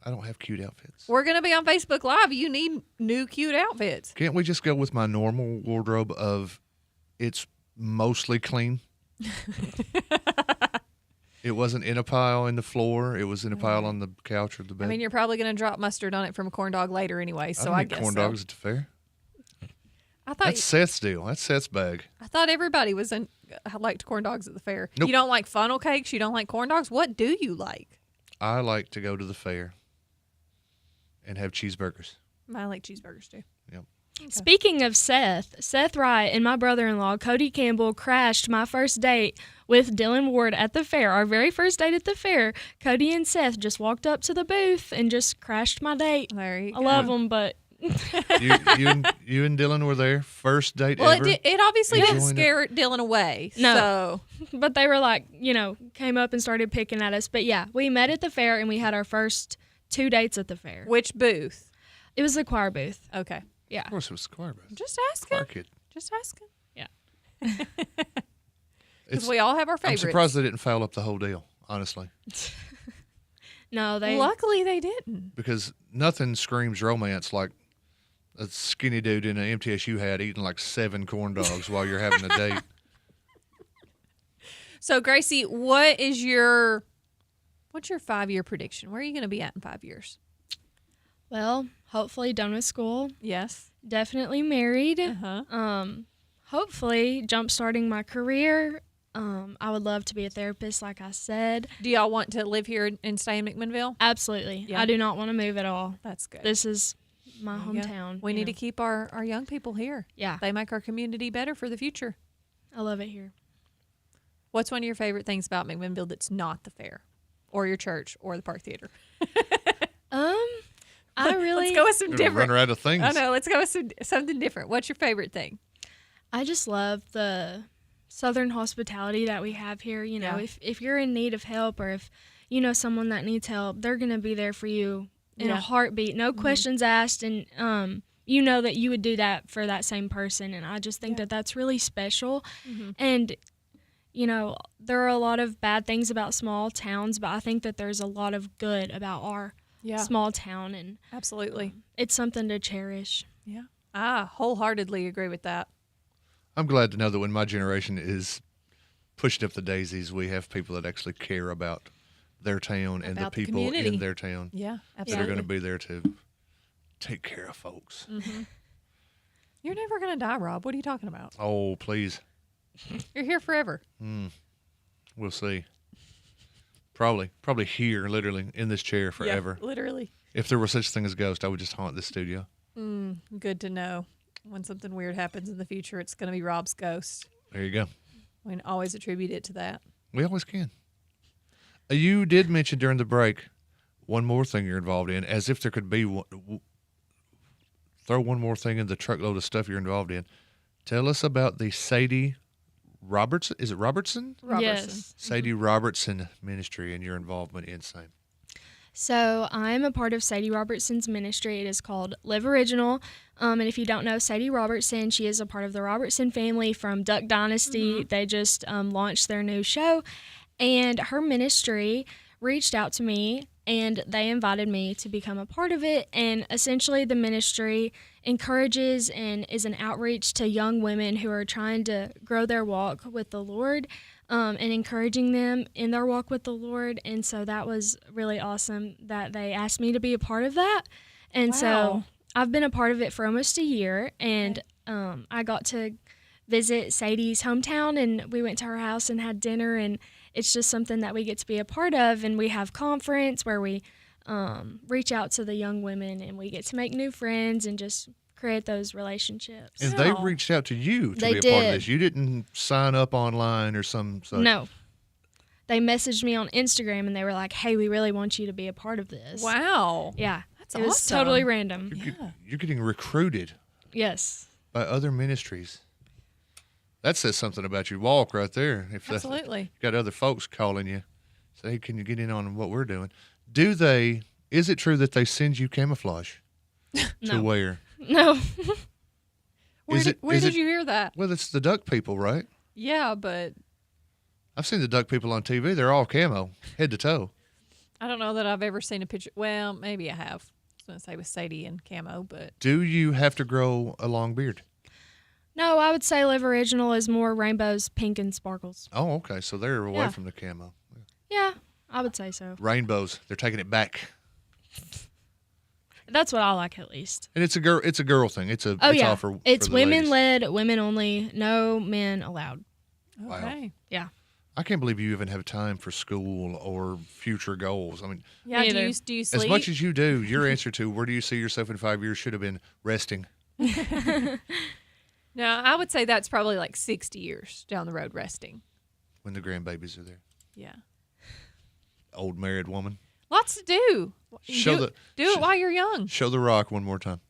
I don't have cute outfits. We're going to be on Facebook Live. You need new cute outfits. Can't we just go with my normal wardrobe of it's mostly clean? It wasn't in a pile in the floor. It was in a pile on the couch or the bed. I mean, you're probably going to drop mustard on it from a corn dog later anyway, so I don't eat guess corn so. dogs at the fair. I thought That's Seth's deal. That's Seth's bag. I thought everybody liked corn dogs at the fair. Nope. You don't like funnel cakes? You don't like corn dogs? What do you like? I like to go to the fair and have cheeseburgers. I like cheeseburgers too. Yep. Speaking of Seth Wright and my brother-in-law, Cody Campbell, crashed my first date with Dylan Ward at the fair. Our very first date at the fair. Cody and Seth just walked up to the booth and just crashed my date. There you I love them, but... you and Dylan were there. First date Well, ever. it obviously didn't Enjoying it? scare Dylan away. No. So. But they were like, you know, came up and started picking at us. But yeah, we met at the fair and we had our first 2 dates at the fair. Which booth? It was the choir booth. Okay. Yeah. Of course it was the choir booth. Just asking. Choir kid. Just asking. Yeah. Because we all have our favorites. I'm surprised they didn't foul up the whole deal, honestly. No, they... Luckily, they didn't. Because nothing screams romance like a skinny dude in an MTSU hat eating like 7 corn dogs while you're having a date. So, Gracie, what's your 5-year prediction? Where are you going to be at in 5 years? Well, hopefully done with school. Yes. Definitely married. Uh-huh. Hopefully jump-starting my career. I would love to be a therapist, like I said. Do y'all want to live here and stay in McMinnville? Absolutely. Yeah. I do not want to move at all. That's good. This is my There you go. hometown. We you need know. to keep our young people here. Yeah. They make our community better for the future. I love it here. What's one of your favorite things about McMinnville that's not the fair or your church or the Park Theater? I really... Let's go with some We're different. running out of things. I know. Let's go with something different. What's your favorite thing? I just love the Southern hospitality that we have here. You know, Yeah. if you're in need of help or if you know someone that needs help, they're going to be there for you in Yeah. a heartbeat. No questions asked. And you know that you would do that for that same person. And I just think that that's really special. Mm-hmm. And, you know, there are a lot of bad things about small towns, but I think that there's a lot of good about our small town. And absolutely, it's something to cherish. Yeah. I wholeheartedly agree with that. I'm glad to know that when my generation is pushed up the daisies, we have people that actually care about their town and About the the people community. in their town. Yeah, That are absolutely. going to be there to take care of folks. Mm-hmm. You're never going to die, Rob. What are you talking about? Oh, please. You're here forever. We'll see. Probably here, literally, in this chair forever. Yeah, literally. If there were such thing as ghost, I would just haunt this studio. Good to know. When something weird happens in the future, it's going to be Rob's ghost. There you go. We can always attribute it to that. We always can. You did mention during the break one more thing you're involved in, as if there could be one. Throw one more thing in the truckload of stuff you're involved in. Tell us about the Sadie Robertson. Is it Robertson? Yes. Sadie Robertson Ministry and your involvement in same. So I'm a part of Sadie Robertson's ministry. It is called Live Original. And if you don't know Sadie Robertson, she is a part of the Robertson family from Duck Dynasty. They just launched their new show. And her ministry reached out to me, and they invited me to become a part of it. And essentially the ministry encourages and is an outreach to young women who are trying to grow their walk with the Lord. And encouraging them in their walk with the Lord. And so that was really awesome that they asked me to be a part of that. And so I've been a part of it for almost a year. And I got to visit Sadie's hometown, and we went to her house and had dinner. And it's just something that we get to be a part of. And we have conference where we reach out to the young women, and we get to make new friends and just create those relationships. And they reached out to you to be a part of this. You didn't sign up online or some such. No. They messaged me on Instagram, and they were like, hey, we really want you to be a part of this. Wow. Yeah. That's it was awesome. totally random. You're getting recruited. Yes. By other ministries. That says something about your walk right there. If Absolutely. You got other folks calling you, say, hey, can you get in on what we're doing? Is it true that they send you camouflage to wear? No. Where did you hear that? Well, it's the duck people, right? Yeah, but I've seen the duck people on TV. They're all camo, head to toe. I don't know that I've ever seen a picture. Well, maybe I have. I was going to say with Sadie and camo, but. Do you have to grow a long beard? No, I would say Live Original is more rainbows, pink, and sparkles. Oh, okay. So they're away from the camo. Yeah, I would say so. Rainbows. They're taking it back. That's what I like, at least. And it's a girl thing. It's all for it's the women ladies. led, women only, no men allowed. Okay. Yeah. I can't believe you even have time for school or future goals. I mean, Yeah, do you sleep? as much as you do, your answer to where do you see yourself in 5 years should have been resting. No, I would say that's probably like 60 years down the road resting. When the grandbabies are there. Yeah. Old married woman. Lots to do. Do it while you're young. Show the rock one more time.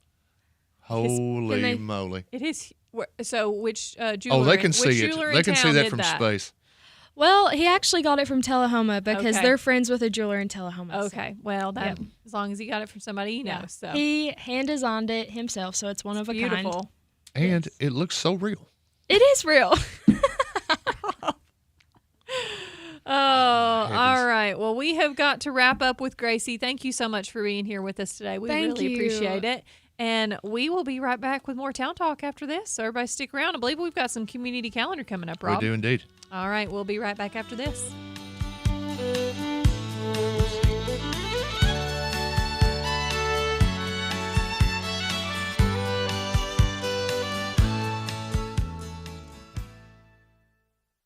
Holy moly. It is. So which jeweler? Oh, they can see it. They They can see that from space. Well, he actually got it from Tullahoma because they're friends with a jeweler in Tullahoma. Okay. Well, that as long as he got it from somebody he knows. So he hand designed it himself, so it's one of a beautiful. kind. And it looks so real. It is real. Oh, all right. Well, we have got to wrap up with Gracie. Thank you so much for being here with us today. We really appreciate it. And we will be right back with more Town Talk after this. So everybody stick around. I believe we've got some community calendar coming up, Rob. We do indeed. All right. We'll be right back after this.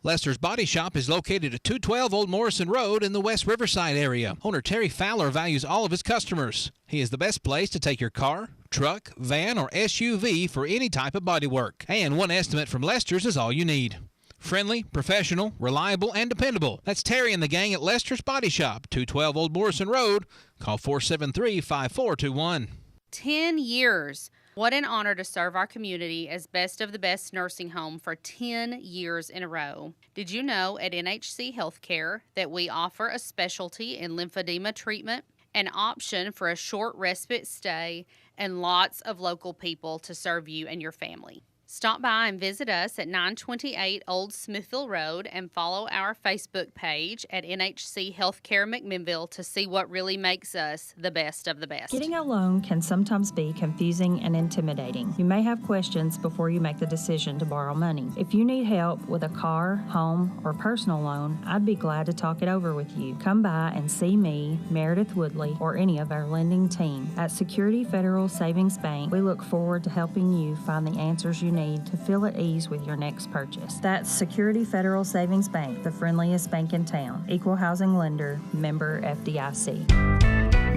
Lester's Body Shop is located at 212 Old Morrison Road in the West Riverside area. Owner Terry Fowler values all of his customers. He is the best place to take your car, truck, van, or SUV for any type of body work. And one estimate from Lester's is all you need. Friendly, professional, reliable, and dependable. That's Terry and the gang at Lester's Body Shop, 212 Old Morrison Road. Call 473-5421. 10 years. What an honor to serve our community as Best of the Best nursing home for 10 years in a row. Did you know at NHC Healthcare that we offer a specialty in lymphedema treatment, an option for a short respite stay, and lots of local people to serve you and your family? Stop by and visit us at 928 Old Smithville Road and follow our Facebook page at NHC Healthcare McMinnville to see what really makes us the best of the best. Getting a loan can sometimes be confusing and intimidating. You may have questions before you make the decision to borrow money. If you need help with a car, home, or personal loan, I'd be glad to talk it over with you. Come by and see me, Meredith Woodley, or any of our lending team. At Security Federal Savings Bank, we look forward to helping you find the answers you need to feel at ease with your next purchase. That's Security Federal Savings Bank, the friendliest bank in town. Equal housing lender, member FDIC.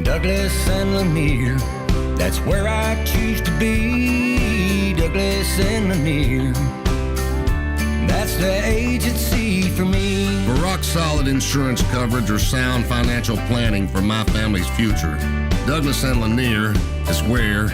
Douglas and Lanier, that's where I choose to be. Douglas and Lanier, that's the agency for me. For rock-solid insurance coverage or sound financial planning for my family's future, Douglas and Lanier is where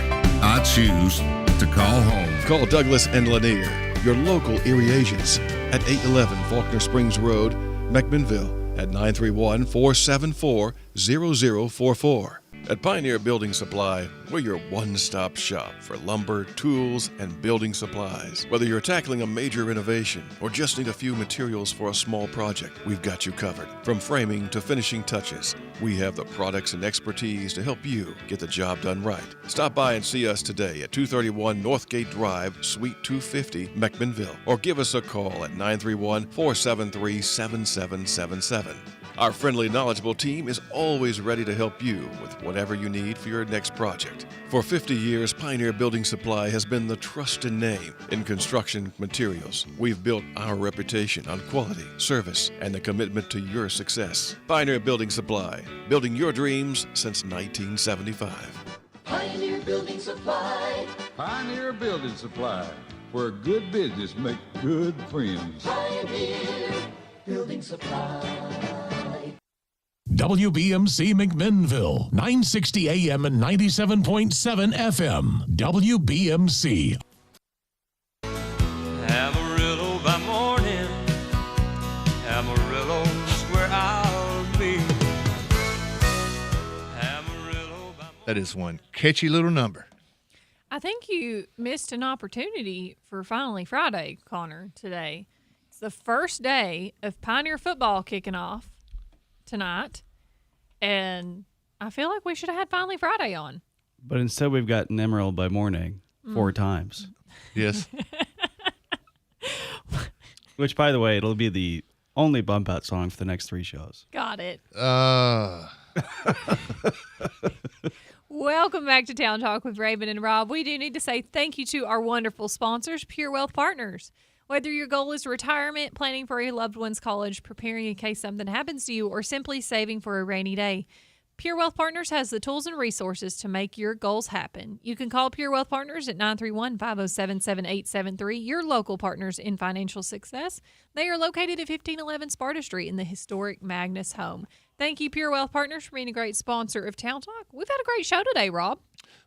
I choose to call home. Call Douglas and Lanier your local Erie agents at 811 Faulkner Springs Road, McMinnville, at 931-474-0044. At Pioneer Building Supply, we're your one-stop shop for lumber, tools, and building supplies. Whether you're tackling a major renovation or just need a few materials for a small project, we've got you covered. From framing to finishing touches, we have the products and expertise to help you get the job done right. Stop by and see us today at 231 Northgate Drive, Suite 250, McMinnville, or give us a call at 931-473-7777. Our friendly, knowledgeable team is always ready to help you with whatever you need for your next project. For 50 years, Pioneer Building Supply has been the trusted name in construction materials. We've built our reputation on quality, service, and the commitment to your success. Pioneer Building Supply, building your dreams since 1975. Pioneer Building Supply. Pioneer Building Supply, where good business makes good friends. Pioneer Building Supply. WBMC McMinnville, 960 AM and 97.7 FM. WBMC. Amarillo by morning, Amarillo's where I'll be. Amarillo by That is one catchy little number. I think you missed an opportunity for Finally Friday, Connor, today. It's the first day of Pioneer football kicking off tonight, and I feel like we should have had Finally Friday on. But instead we've got Emerald by Morning 4 times. Yes. Which, by the way, it'll be the only bump out song for the next 3 shows. Got it. Welcome back to Town Talk with Raven and Rob. We do need to say thank you to our wonderful sponsors, Pure Wealth Partners. Whether your goal is retirement, planning for your loved one's college, preparing in case something happens to you, or simply saving for a rainy day, Pure Wealth Partners has the tools and resources to make your goals happen. You can call Pure Wealth Partners at 931-507-7873, your local partners in financial success. They are located at 1511 Sparta Street in the historic Magnus home. Thank you, Pure Wealth Partners, for being a great sponsor of Town Talk. We've had a great show today, Rob.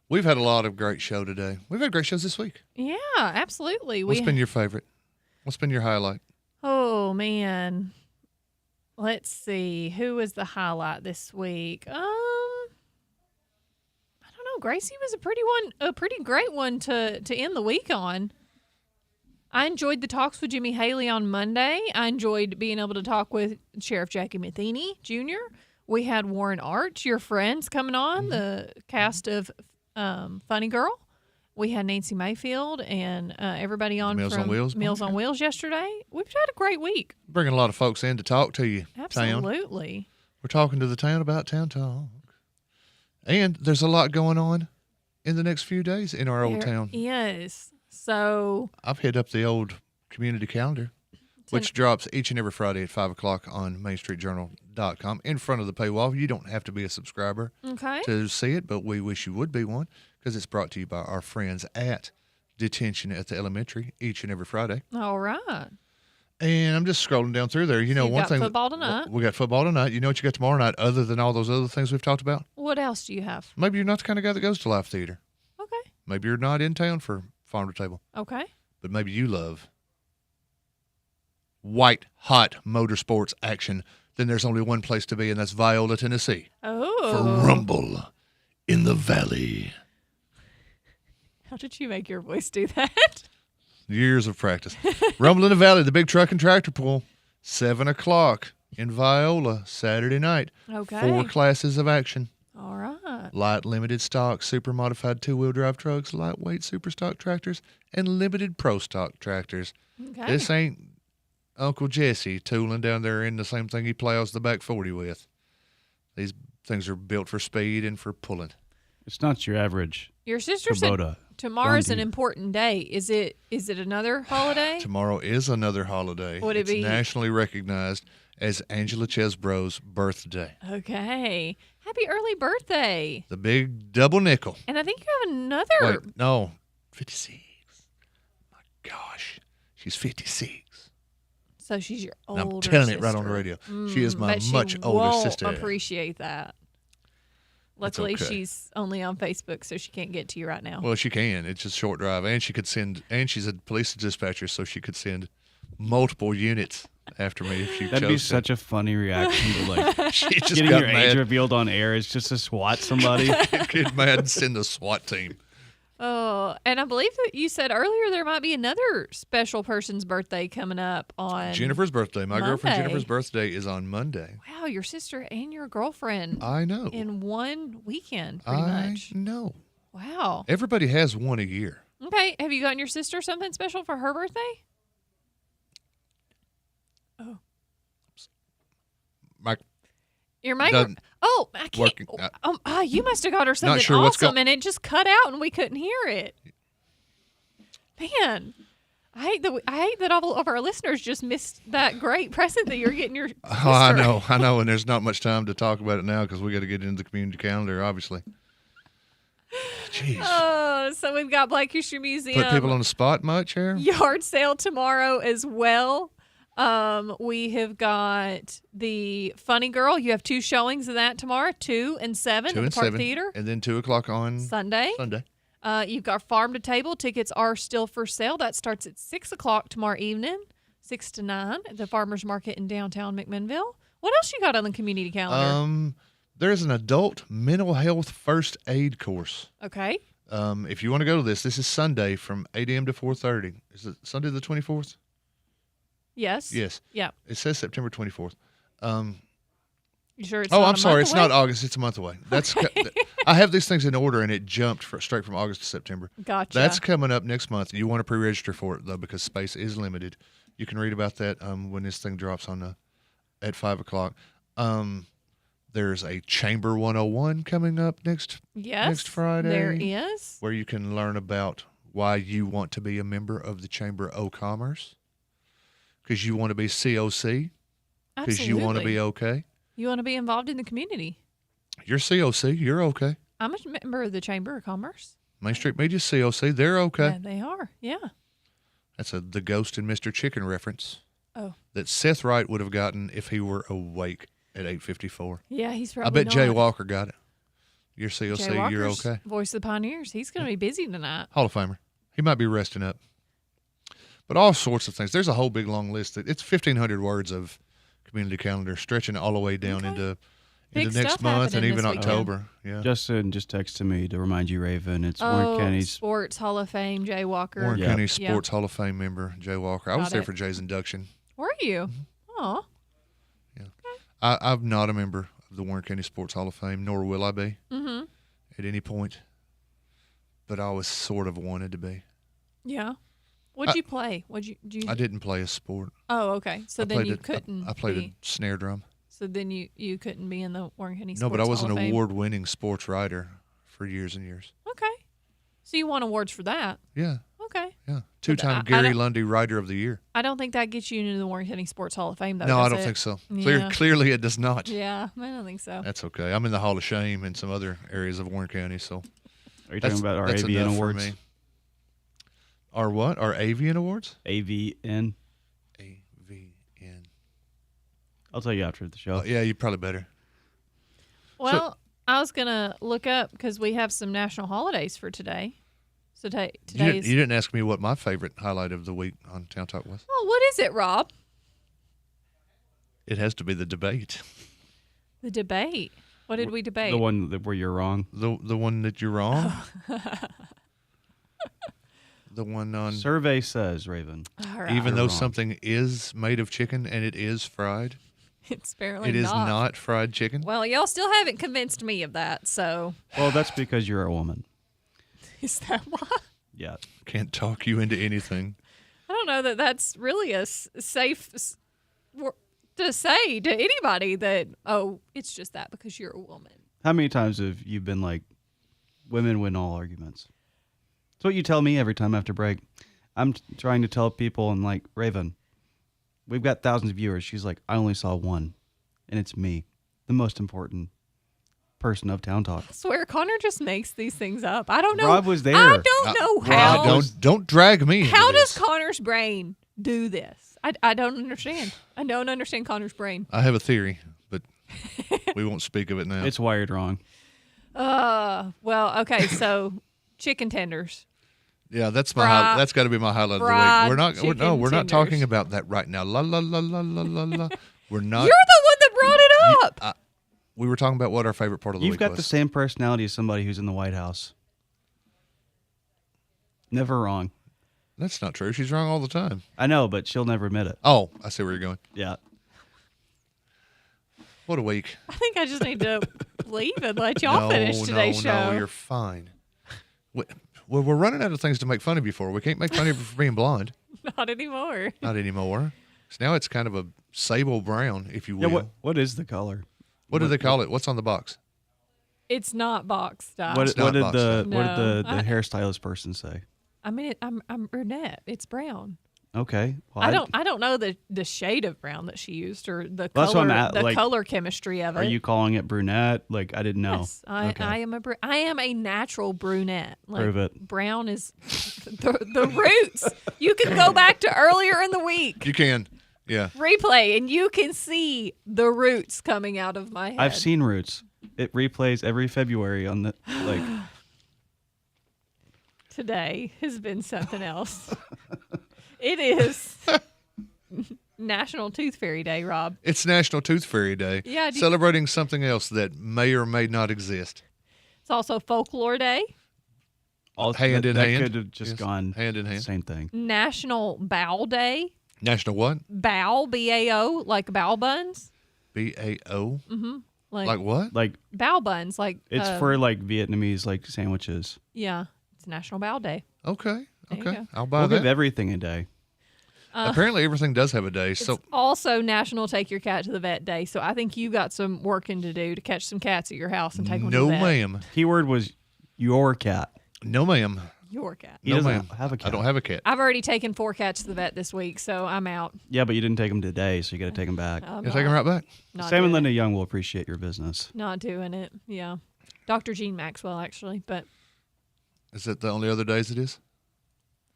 We've had a lot of great show today. We've had great shows this week. Yeah, absolutely. What's been your favorite? What's been your highlight? Oh, man. Let's see. Who was the highlight this week? I don't know. Gracie was a pretty great one to end the week on. I enjoyed the talks with Jimmy Haley on Monday. I enjoyed being able to talk with Sheriff Jackie Matheny Jr. We had Warren Arch, your friends, coming on, the cast of Funny Girl. We had Nancy Mayfield and everybody on Meals from on Wheels. Meals on Wheels yesterday. We've had a great week. Bringing a lot of folks in to talk to you. Absolutely. Town. We're talking to the town about Town Talk. And there's a lot going on in the next few days in our old town. Yes. So I've hit up the old community calendar, which drops each and every Friday at 5 o'clock on MainStreetJournal.com in front of the paywall. You don't have to be a subscriber to see it, but we wish you would be one because it's brought to you by our friends at Detention at the Elementary each and every Friday. All right. And I'm just scrolling down through there. You know, one thing. Football tonight. We got football tonight. You know what you got tomorrow night other than all those other things we've talked about? What else do you have? Maybe you're not the kind of guy that goes to live theater. Okay. Maybe you're not in town for Farm to Table. Okay. But maybe you love white hot motorsports action. Then there's only one place to be, and that's Viola, Tennessee. Oh. For Rumble in the Valley. How did you make your voice do that? Years of practice. Rumble in the Valley, the big truck and tractor pull, 7 o'clock in Viola, Saturday night. Okay. 4 classes of action. All right. Light limited stock, super modified 2-wheel drive trucks, lightweight super stock tractors, and limited pro stock tractors. Okay. This ain't Uncle Jesse tooling down there in the same thing he plows the back 40 with. These things are built for speed and for pulling. It's not your average Your sister said Kubota. tomorrow's an Blondie. important day. Is it another holiday? Tomorrow is another holiday. Would it it's be- nationally recognized as Angela Chesbro's birthday. Okay. Happy early birthday. The big double nickel. And I think you have another. Wait, no, 56. My gosh, she's 56. So she's your And older I'm telling sister. it right on the radio. She is my Bet she much older won't sister. appreciate that. Luckily, okay. she's only on Facebook, so she can't get to you right now. Well, she can. It's just a short drive, and she could send. And she's a police dispatcher, so she could send multiple units after me if she That'd chose be to. such a funny reaction to like She just getting got your mad. age revealed on air. It's just to swat somebody. Get mad and send the SWAT team. Oh, and I believe that you said earlier there might be another special person's birthday coming up on Jennifer's birthday. My girlfriend Monday. Jennifer's birthday is on Monday. Wow, your sister and your girlfriend. I know. In one weekend, pretty I much. know. Wow. Everybody has one a year. Okay, have you gotten your sister something special for her birthday? Oh. My Your mic. doesn't Oh, I can't. working. You must have got her something sure what's awesome, and it just cut out, and we couldn't hear it. Man, I hate that all of our listeners just missed that great present that you're getting your. Oh, I know, and there's not much time to talk about it now because we got to get into the community calendar, obviously. Jeez. Oh, so we've got Black History Museum. Put people on the spot much here? Yard sale tomorrow as well. We have got the Funny Girl. You have 2 showings of that tomorrow, 2 and 7 at the Park Theater. And then 2 o'clock on Sunday. You've got Farm to Table. Tickets are still for sale. That starts at 6 o'clock tomorrow evening, 6 to 9 at the Farmers Market in downtown McMinnville. What else you got on the community calendar? There's an adult mental health first aid course. Okay. If you want to go to this is Sunday from 8 a.m. to 4:30. Is it Sunday the 24th? Yes. Yes. Yeah. It says September 24th. You sure it's Oh, not I'm a sorry. month It's away? not August. It's a month away. That's I have these things in order, and it jumped straight from August to September. Gotcha. That's coming up next month. You want to pre-register for it though, because space is limited. You can read about that when this thing drops on at 5 o'clock. There's a Chamber 101 coming up next Friday. There is. Where you can learn about why you want to be a member of the Chamber of Commerce. Because you want to be COC. Because you want to be okay. You want to be involved in the community. You're COC. You're okay. I'm a member of the Chamber of Commerce. Main Street Media COC. They're okay. Yeah, they are. Yeah. That's the Ghost and Mr. Chicken reference. Oh. That Seth Wright would have gotten if he were awake at 8:54. Yeah, he's I probably bet Jay not. Walker got it. You're COC. Jay You're Walker's okay. Voice of the Pioneers. He's going to be busy tonight. Hall of Famer. He might be resting up. But all sorts of things. There's a whole big long list. It's 1,500 words of community calendar stretching all the way down into Big next stuff month and happening even this weekend. October. Yeah. Justin just texted me to remind you, Raven. It's Warren County's. Sports Hall of Fame, Jay Walker. Warren Yep. County Yeah. Sports Hall of Fame member Jay Walker. I was Got there it. for Jay's induction. Were you? Oh. I'm not a member of the Warren County Sports Hall of Fame, nor will I be Mm-hmm. at any point. But I always sort of wanted to be. Yeah. What'd you play? I didn't play a sport. Oh, okay. So I then played you a- couldn't. I played be, a snare drum. So then you couldn't be in the Warren County No, Sports but I was Hall an of Fame. award-winning sports writer for years and years. Okay. So you won awards for that. Yeah. Okay. Yeah. Two-time I Gary don't- Lundy Writer of the Year. I don't think that gets you into the Warren County Sports Hall of Fame, though. No, I does don't it? think so. Yeah. Clearly, it does not. Yeah, I don't think so. That's okay. I'm in the Hall of Shame in some other areas of Warren County, so. Are you talking about our AVN enough for awards? me. Our what? Our Avian Awards? AVN. AVN. I'll tell you after the show. Yeah, you probably better. Well, I was going to look up because we have some national holidays for today. So today's. You didn't ask me what my favorite highlight of the week on Town Talk was. Oh, what is it, Rob? It has to be the debate. The debate. What did we debate? The one where you're wrong. The one that you're wrong. The one on Survey says, Raven. All right. Even though You're wrong. something is made of chicken and it is fried, It's apparently it is not fried chicken. Well, y'all still haven't convinced me of that, so. Well, that's because you're a woman. Is that why? Yeah. Can't talk you into anything. I don't know that that's really a safe to say to anybody that, oh, it's just that because you're a woman. How many times have you been like, women win all arguments? That's what you tell me every time after break. I'm trying to tell people, and like, Raven, we've got thousands of viewers. She's like, I only saw one, and it's me, the most important person of Town Talk. I swear, Connor just makes these things up. I don't know. Rob was there. I don't know how. Rob, don't drag me. How into does this. Connor's brain do this? I don't understand. I don't understand Connor's brain. I have a theory, but we won't speak of it now. It's wired wrong. Well, okay, so chicken tenders. Yeah, that's my that's got to be my highlight of the week. We're not talking tenders. about that right now. La la la la la la la. We're not. You're the one that brought it up. We were talking about what our favorite part of the You've week got was. the same personality as somebody who's in the White House. Never wrong. That's not true. She's wrong all the time. I know, but she'll never admit it. Oh, I see where you're going. Yeah. What a week. I think I just need to leave and let y'all finish today's show. No, you're fine. We're running out of things to make fun of you for. We can't make fun of you for being blonde. Not anymore. Not anymore. So now it's kind of a sable brown, if you will. Yeah, what is the color? What do they call it? What's on the box? It's not box style. What did the No, hairstylist person say? I mean, I'm brunette. It's brown. Okay. Well, I don't know the shade of brown that she used or the Well, that's what color I'm at, color chemistry of it. Are you calling it brunette? Like, I didn't know. Yes, I am a natural brunette. Like, Prove it. Brown is the roots. You can go back to earlier in the week. You can. Yeah. Replay and you can see the roots coming out of my head. I've seen Roots. It replays every February on the Today has been something else. It is National Tooth Fairy Day, Rob. It's National Tooth Fairy Day. Yeah. Celebrating something else that may or may not exist. It's also Folklore Day. Hand in hand. Could have just gone hand in hand. Same thing. National Bow Day. National what? Bao, B-A-O, like bao buns. B-A-O? Mm-hmm. Like what? Like bao buns, like it's for like Vietnamese like sandwiches. Yeah, it's National Bao Day. Okay. There you Okay. go. I'll buy We'll that. give everything a day. Apparently, everything does have a day. So It's also National Take Your Cat to the Vet Day. So I think you got some working to do to catch some cats at your house and take them to the no, vet. ma'am. Keyword was your cat. No, ma'am. Your cat. He No, doesn't ma'am. have a cat. I don't have a cat. I've already taken 4 cats to the vet this week, so I'm out. Yeah, but you didn't take them today, so you got to take them back. I'm You take them right back. Not Sam and doing Linda Young will appreciate your business. Not doing it. Yeah. Dr. Jean Maxwell, actually. But Is that the only other days it is?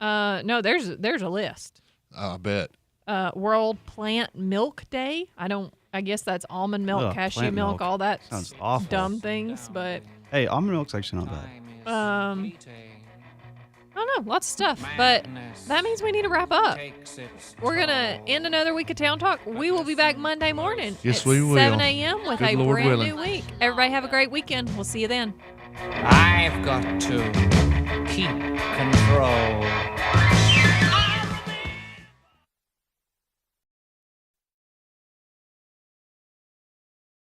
no, there's a list. Oh, I bet. World Plant Milk Day. I guess that's almond milk, Ugh, cashew plant milk, all that Sounds awful. dumb things. But Hey, almond milk's actually not bad. I don't know, lots of stuff. But that means we need to wrap up. We're going to end another week of Town Talk. We will be back Monday morning Yes, at we will. 7 a.m. with Good a Lord brand willing. new week. Everybody have a great weekend. We'll see you then. I've got to keep control.